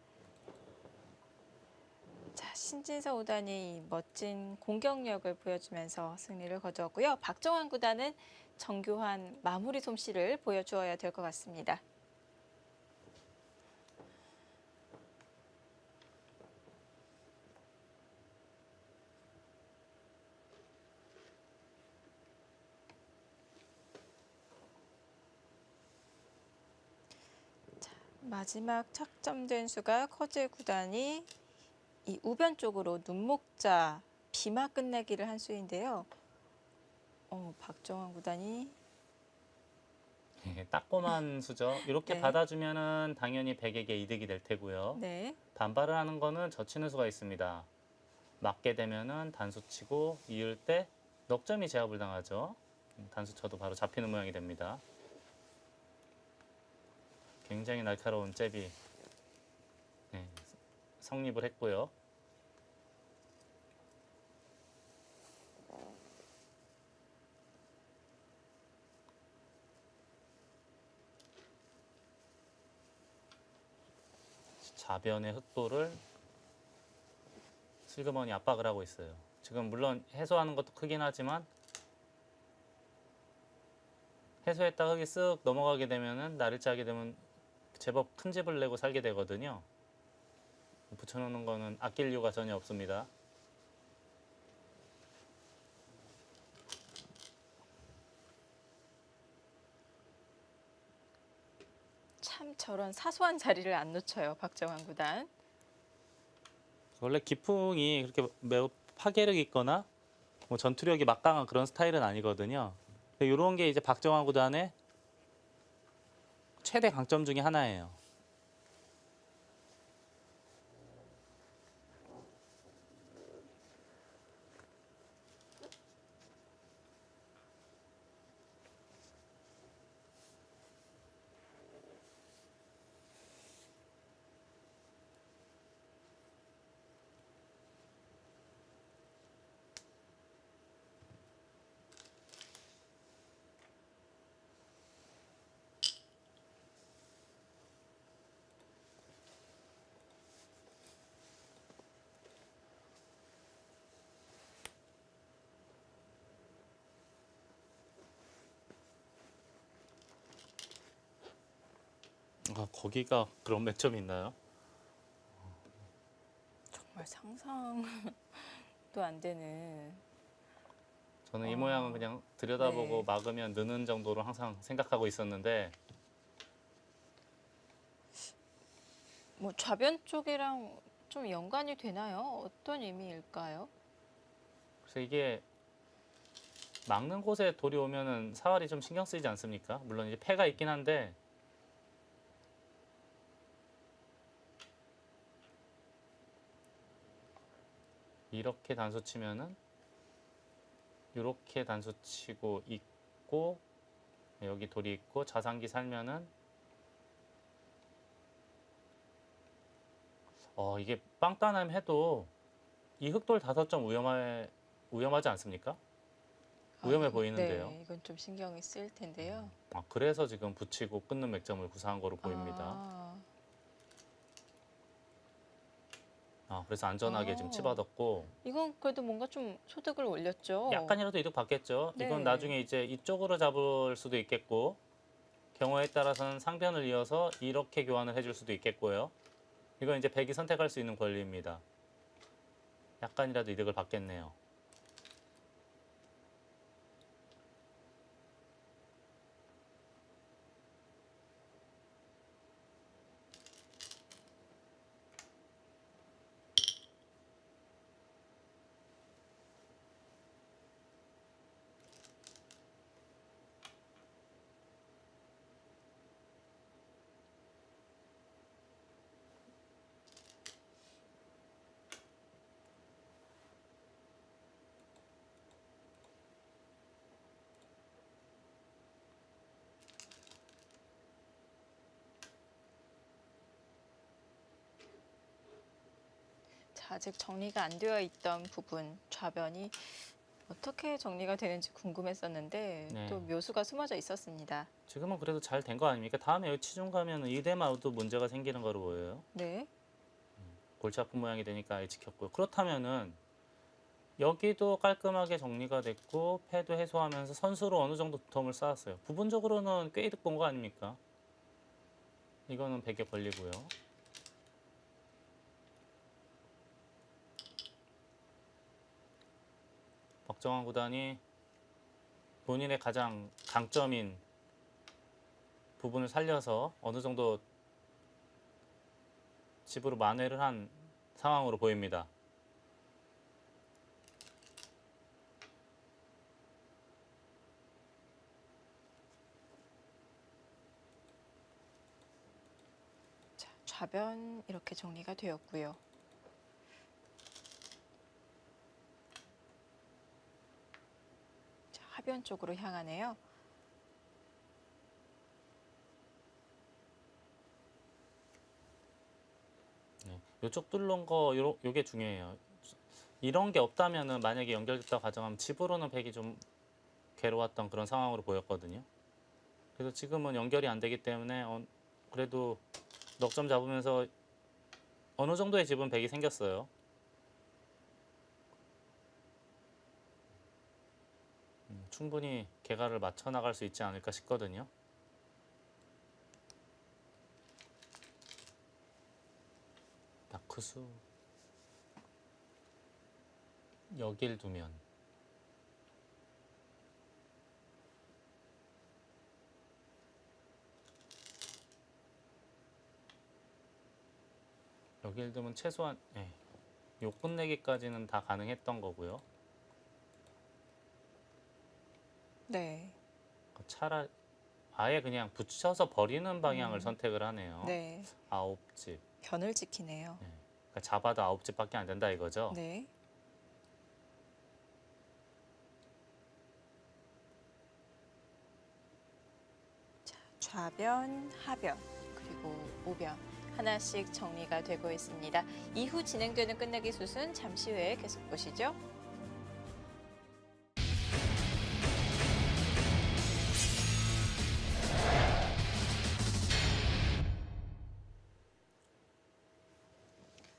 S1: 자, 신진서 5단이 멋진 공격력을 보여주면서 승리를 거두었고요. 박정환 9단은 정교한 마무리 솜씨를 보여주어야 될 것 같습니다. 마지막 착점된 수가 커제 9단이 이 우변 쪽으로 눈목자 비마 끝내기를 한 수인데요. 박정환 9단이
S2: 따꼼한 수죠. 이렇게
S1: 네.
S2: 받아주면은 당연히 백에게 이득이 될 테고요.
S1: 네,
S2: 반발을 하는 거는 젖히는 수가 있습니다. 맞게 되면은 단수 치고 이을 때 넉점이 제압을 당하죠. 단수 쳐도 바로 잡히는 모양이 됩니다. 굉장히 날카로운 잽이 성립을 했고요. 좌변의 흑도를 슬그머니 압박을 하고 있어요. 지금 물론 해소하는 것도 크긴 하지만 해소했다 흑이 쓱 넘어가게 되면은 날을 짜게 되면 제법 큰 잽을 내고 살게 되거든요. 붙여놓는 거는 아낄 이유가 전혀 없습니다.
S1: 참 저런 사소한 자리를 안 놓쳐요. 박정환 9단.
S2: 원래 기풍이 그렇게 매우 파괴력 있거나 뭐 전투력이 막강한 그런 스타일은 아니거든요. 이런 게 이제 박정환 구단의 최대 강점 중에 하나예요. 거기가 그런 매점이 있나요?
S1: 정말 상상도 안 되는.
S2: 저는 이 모양은 그냥 들여다보고
S1: 네.
S2: 막으면 느는 정도로 항상 생각하고 있었는데
S1: 뭐 좌변 쪽이랑 좀 연관이 되나요? 어떤 의미일까요?
S2: 그래서 이게 막는 곳에 돌이 오면은 사활이 좀 신경 쓰이지 않습니까? 물론 이제 패가 있긴 한데 이렇게 단수 치면은 이렇게 단수 치고 있고 여기 돌이 있고 자상기 살면은 이게 빵따남 해도 이 흑돌 5점 위험하지 않습니까? 위험해 보이는데요.
S1: 네, 이건 좀 신경이 쓰일 텐데요.
S2: 그래서 지금 붙이고 끊는 맥점을 구사한 거로 보입니다. 그래서 안전하게 지금 치받았고
S1: 이건 그래도 뭔가 좀 소득을 올렸죠.
S2: 약간이라도 이득 받겠죠.
S1: 네.
S2: 이건 나중에 이제 이쪽으로 잡을 수도 있겠고 경우에 따라서는 상변을 이어서 이렇게 교환을 해줄 수도 있겠고요. 이건 이제 백이 선택할 수 있는 권리입니다. 약간이라도 이득을 받겠네요.
S1: 자, 아직 정리가 안 되어 있던 부분, 좌변이 어떻게 정리가 되는지 궁금했었는데
S2: 네.
S1: 또 묘수가 숨어져 있었습니다.
S2: 지금은 그래도 잘 된 거 아닙니까? 다음에 여기 치중 가면 이대마도 문제가 생기는 거로 보여요.
S1: 네.
S2: 골치 아픈 모양이 되니까 아예 지켰고요. 그렇다면은 여기도 깔끔하게 정리가 됐고 패도 해소하면서 선수로 어느 정도 덤을 쌓았어요. 부분적으로는 꽤 이득 본 거 아닙니까? 이거는 100에 걸리고요. 박정환 구단이 본인의 가장 강점인 부분을 살려서 어느 정도 집으로 만회를 한 상황으로 보입니다.
S1: 자, 좌변 이렇게 정리가 되었고요. 자, 하변 쪽으로 향하네요.
S2: 네, 이쪽 뚫는 거 요게 중요해요. 이런 게 없다면은 만약에 연결됐다 가정하면 집으로는 백이 좀 괴로웠던 그런 상황으로 보였거든요. 그래서 지금은 연결이 안 되기 때문에 그래도 넉 점 잡으면서 어느 정도의 집은 백이 생겼어요. 충분히 개가를 맞춰 나갈 수 있지 않을까 싶거든요. 다크수 여길 두면 여길 두면 최소한 요 끝내기까지는 다 가능했던 거고요.
S1: 네.
S2: 차라리 아예 그냥 붙여서 버리는 방향을 선택을 하네요.
S1: 네.
S2: 9집.
S1: 변을 지키네요.
S2: 그러니까 잡아도 9집밖에 안 된다 이거죠.
S1: 네. 자, 좌변, 하변, 그리고 우변 하나씩 정리가 되고 있습니다. 이후 진행되는 끝내기 숫은 잠시 후에 계속 보시죠.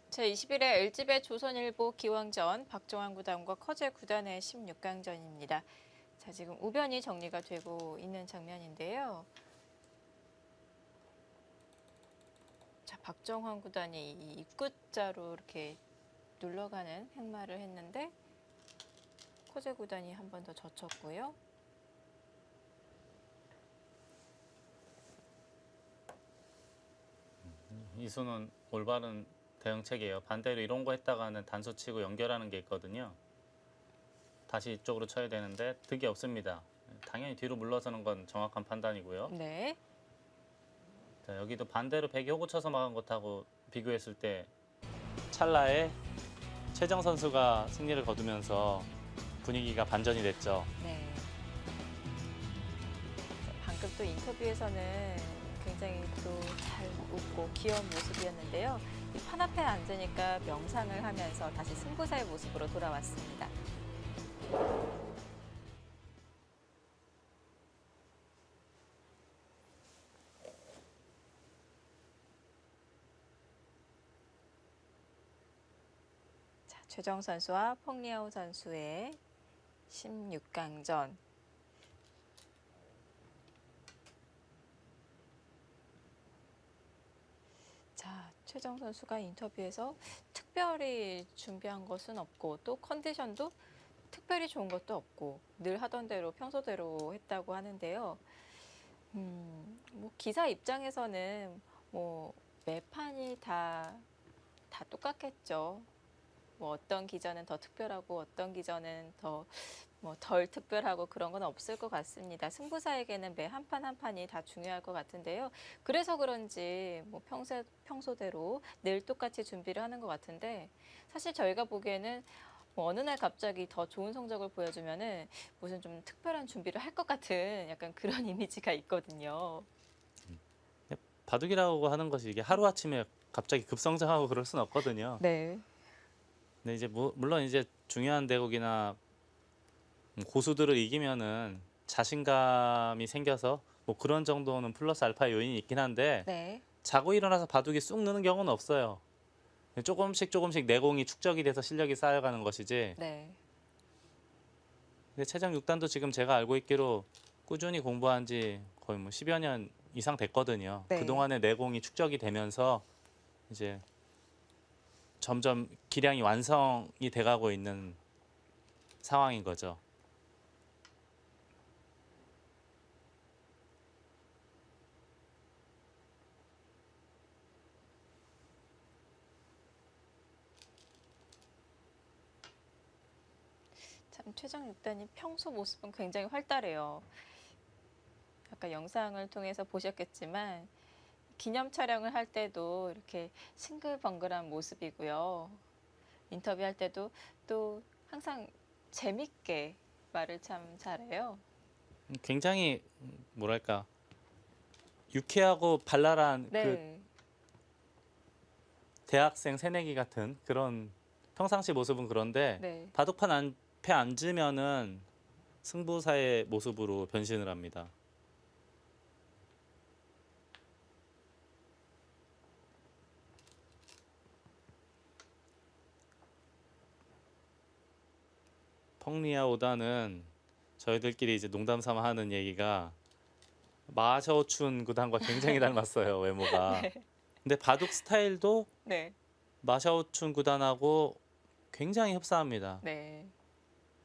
S1: 제21회 LG배 조선일보 기왕전 박정환 구단과 커제 구단의 16강전입니다. 자, 지금 우변이 정리가 되고 있는 장면인데요. 자, 박정환 구단이 이 입구자로 이렇게 눌러가는 횡마를 했는데 커제 구단이 한 번 더 젖혔고요.
S2: 이수는 올바른 대응책이에요. 반대로 이런 거 했다가는 단수 치고 연결하는 게 있거든요. 다시 이쪽으로 쳐야 되는데 득이 없습니다. 당연히 뒤로 물러서는 건 정확한 판단이고요.
S1: 네.
S2: 자, 여기도 반대로 백이 호구 쳐서 막은 것하고 비교했을 때 찰나에 최정 선수가 승리를 거두면서 분위기가 반전이 됐죠.
S1: 네. 방금 또 인터뷰에서는 굉장히 또 잘 웃고 귀여운 모습이었는데요. 이 판 앞에 앉으니까 명상을 하면서 다시 승부사의 모습으로 돌아왔습니다. 자, 최정 선수와 펑리아오 선수의 16강전. 자, 최정 선수가 인터뷰에서 특별히 준비한 것은 없고 또 컨디션도 특별히 좋은 것도 없고 늘 하던 대로 평소대로 했다고 하는데요. 뭐 기사 입장에서는 뭐 매판이 다 똑같겠죠. 뭐 어떤 기전은 더 특별하고 어떤 기전은 더 뭐 덜 특별하고 그런 건 없을 것 같습니다. 승부사에게는 매 한 판 한 판이 다 중요할 것 같은데요. 그래서 그런지 뭐 평소대로 늘 똑같이 준비를 하는 것 같은데 사실 저희가 보기에는 뭐 어느 날 갑자기 더 좋은 성적을 보여주면은 무슨 좀 특별한 준비를 할 것 같은 약간 그런 이미지가 있거든요.
S2: 바둑이라고 하는 것이 이게 하루아침에 갑자기 급성장하고 그럴 순 없거든요.
S1: 네.
S2: 근데 이제 물론 이제 중요한 대국이나 고수들을 이기면은 자신감이 생겨서 뭐 그런 정도는 플러스 알파 요인이 있긴 한데
S1: 네.
S2: 자고 일어나서 바둑이 쑥 느는 경우는 없어요. 조금씩 내공이 축적이 돼서 실력이 쌓여가는 것이지.
S1: 네.
S2: 근데 최정 6단도 지금 제가 알고 있기로 꾸준히 공부한 지 거의 뭐 10여 년 이상 됐거든요.
S1: 네.
S2: 그동안의 내공이 축적이 되면서 이제 점점 기량이 완성이 돼가고 있는 상황인 거죠.
S1: 참 최정 6단이 평소 모습은 굉장히 활달해요. 아까 영상을 통해서 보셨겠지만 기념 촬영을 할 때도 이렇게 싱글벙글한 모습이고요. 인터뷰할 때도 또 항상 재밌게 말을 참 잘해요.
S2: 굉장히 뭐랄까 유쾌하고 발랄한 그
S1: 네.
S2: 대학생 새내기 같은 그런 평상시 모습은 그런데
S1: 네.
S2: 바둑판 앞에 앉으면은 승부사의 모습으로 변신을 합니다. 펑리아 오다는 저희들끼리 이제 농담 삼아 하는 얘기가 마샤오춘 구단과 굉장히 닮았어요, 외모가.
S1: 네.
S2: 근데 바둑 스타일도
S1: 네.
S2: 마샤오춘 구단하고 굉장히 흡사합니다.
S1: 네.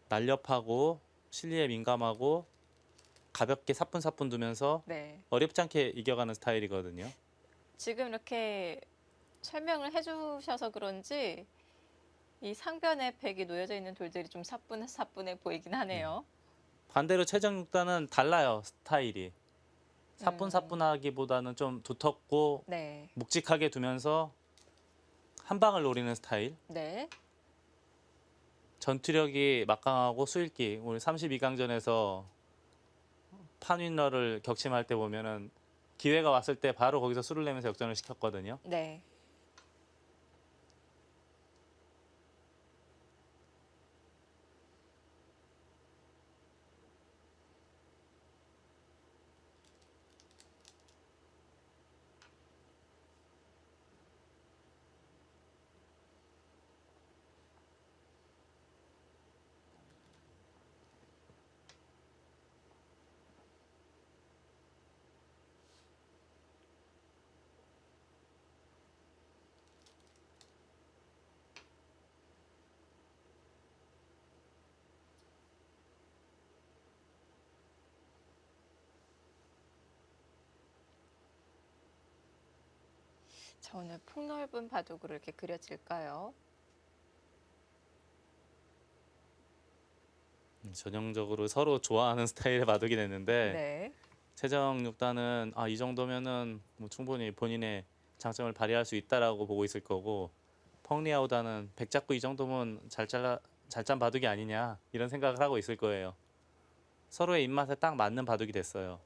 S2: 날렵하고 실리에 민감하고 가볍게 사뿐사뿐 두면서
S1: 네.
S2: 어렵지 않게 이겨가는 스타일이거든요.
S1: 지금 이렇게 설명을 해주셔서 그런지 이 상변에 백이 놓여져 있는 돌들이 좀 사뿐해 보이긴 하네요.
S2: 반대로 최정 6단은 달라요, 스타일이. 사뿐사뿐하기보다는 좀 두텁고
S1: 네.
S2: 묵직하게 두면서 한 방을 노리는 스타일.
S1: 네.
S2: 전투력이 막강하고 수일기. 오늘 32강전에서 판윈러를 격침할 때 보면은 기회가 왔을 때 바로 거기서 수를 내면서 역전을 시켰거든요.
S1: 네. 어느 폭넓은 바둑으로 이렇게 그려질까요?
S2: 전형적으로 서로 좋아하는 스타일의 바둑이 됐는데
S1: 네.
S2: 최정 6단은 이 정도면은 뭐 충분히 본인의 장점을 발휘할 수 있다라고 보고 있을 거고, 펑리아우다는 백잡고 이 정도면 잘짠 바둑이 아니냐 이런 생각을 하고 있을 거예요. 서로의 입맛에 딱 맞는 바둑이 됐어요.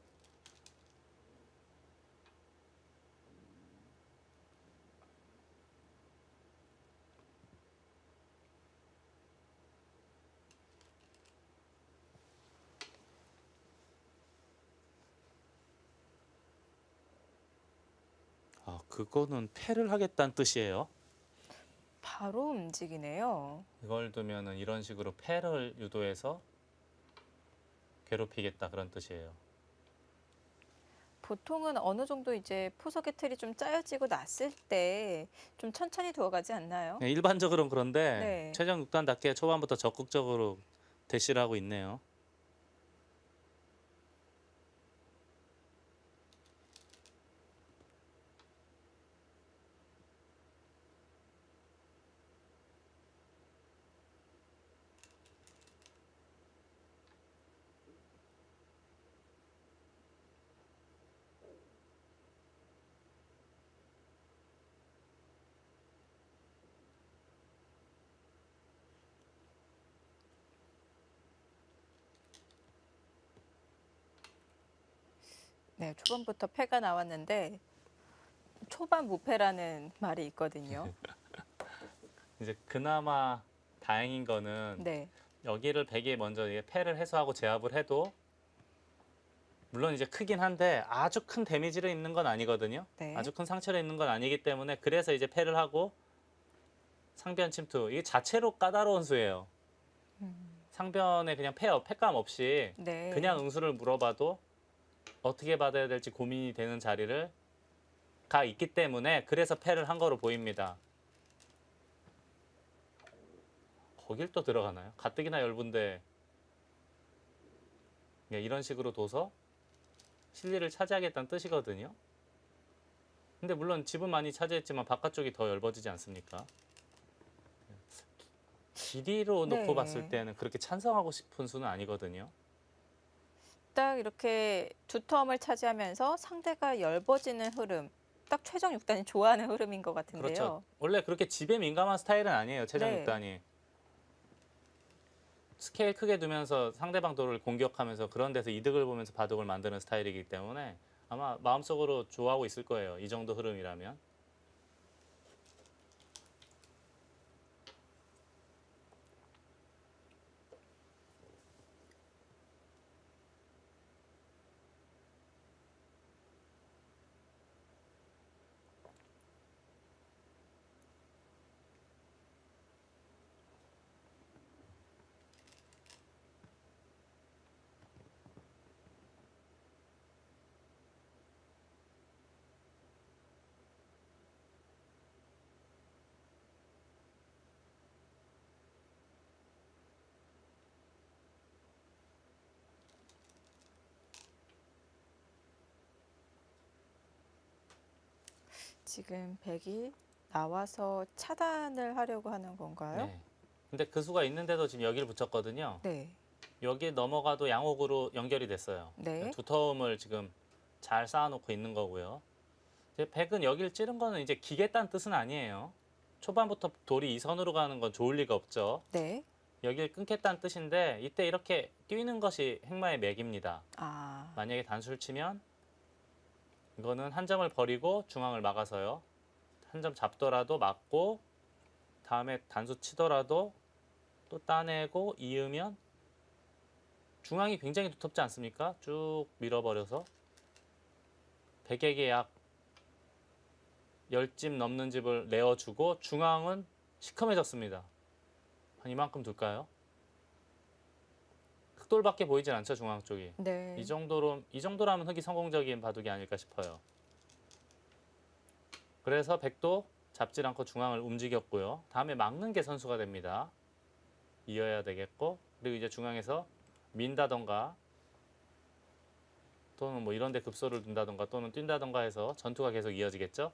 S2: 그거는 패를 하겠다는 뜻이에요.
S1: 바로 움직이네요.
S2: 이걸 두면은 이런 식으로 패를 유도해서 괴롭히겠다 그런 뜻이에요.
S1: 보통은 어느 정도 이제 포석의 틀이 좀 짜여지고 났을 때 좀 천천히 두어가지 않나요?
S2: 네, 일반적으로는 그런데
S1: 네.
S2: 최정 6단답게 초반부터 적극적으로 대시를 하고 있네요.
S1: 네, 초반부터 패가 나왔는데 초반 무패라는 말이 있거든요.
S2: 이제 그나마 다행인 거는
S1: 네.
S2: 여기를 백이 먼저 이게 패를 해소하고 제압을 해도 물론 이제 크긴 한데 아주 큰 데미지를 입는 건 아니거든요.
S1: 네.
S2: 아주 큰 상처를 입는 건 아니기 때문에 그래서 이제 패를 하고 상변 침투 이게 자체로 까다로운 수예요. 상변에 그냥 패감 없이
S1: 네.
S2: 그냥 응수를 물어봐도 어떻게 받아야 될지 고민이 되는 자리를 가 있기 때문에 그래서 패를 한 거로 보입니다. 거길 또 들어가나요? 가뜩이나 얇은데 이런 식으로 둬서 실리를 차지하겠다는 뜻이거든요. 근데 물론 집은 많이 차지했지만 바깥쪽이 더 얇아지지 않습니까? 길이로
S1: 네.
S2: 놓고 봤을 때는 그렇게 찬성하고 싶은 수는 아니거든요.
S1: 딱 이렇게 두 텀을 차지하면서 상대가 엷어지는 흐름. 딱 최정 6단이 좋아하는 흐름인 것 같은데요.
S2: 그렇죠. 원래 그렇게 집에 민감한 스타일은 아니에요. 최정
S1: 네.
S2: 6단이. 스케일 크게 두면서 상대방 도를 공격하면서 그런 데서 이득을 보면서 바둑을 만드는 스타일이기 때문에 아마 마음속으로 좋아하고 있을 거예요. 이 정도 흐름이라면.
S1: 지금 백이 나와서 차단을 하려고 하는 건가요?
S2: 네. 근데 그 수가 있는데도 지금 여기를 붙였거든요.
S1: 네.
S2: 여기 넘어가도 양옥으로 연결이 됐어요.
S1: 네.
S2: 두 터움을 지금 잘 쌓아놓고 있는 거고요. 이제 백은 여기를 찌른 거는 이제 기겠다는 뜻은 아니에요. 초반부터 돌이 이 선으로 가는 건 좋을 리가 없죠.
S1: 네.
S2: 여기를 끊겠다는 뜻인데 이때 이렇게 뛰는 것이 행마의 맥입니다.
S1: 아,
S2: 만약에 단수를 치면 이거는 한 점을 버리고 중앙을 막아서요. 한 점 잡더라도 막고 다음에 단수 치더라도 또 따내고 이으면 중앙이 굉장히 두텁지 않습니까? 쭉 밀어버려서 백에게 약 10집 넘는 집을 내어주고 중앙은 시커매졌습니다. 한 이만큼 둘까요? 흑돌밖에 보이진 않죠, 중앙 쪽이.
S1: 네.
S2: 이 정도라면 흑이 성공적인 바둑이 아닐까 싶어요. 그래서 백도 잡질 않고 중앙을 움직였고요. 다음에 막는 게 선수가 됩니다. 이어야 되겠고, 그리고 이제 중앙에서 민다던가 또는 뭐 이런 데 급소를 둔다던가 또는 뛴다던가 해서 전투가 계속 이어지겠죠.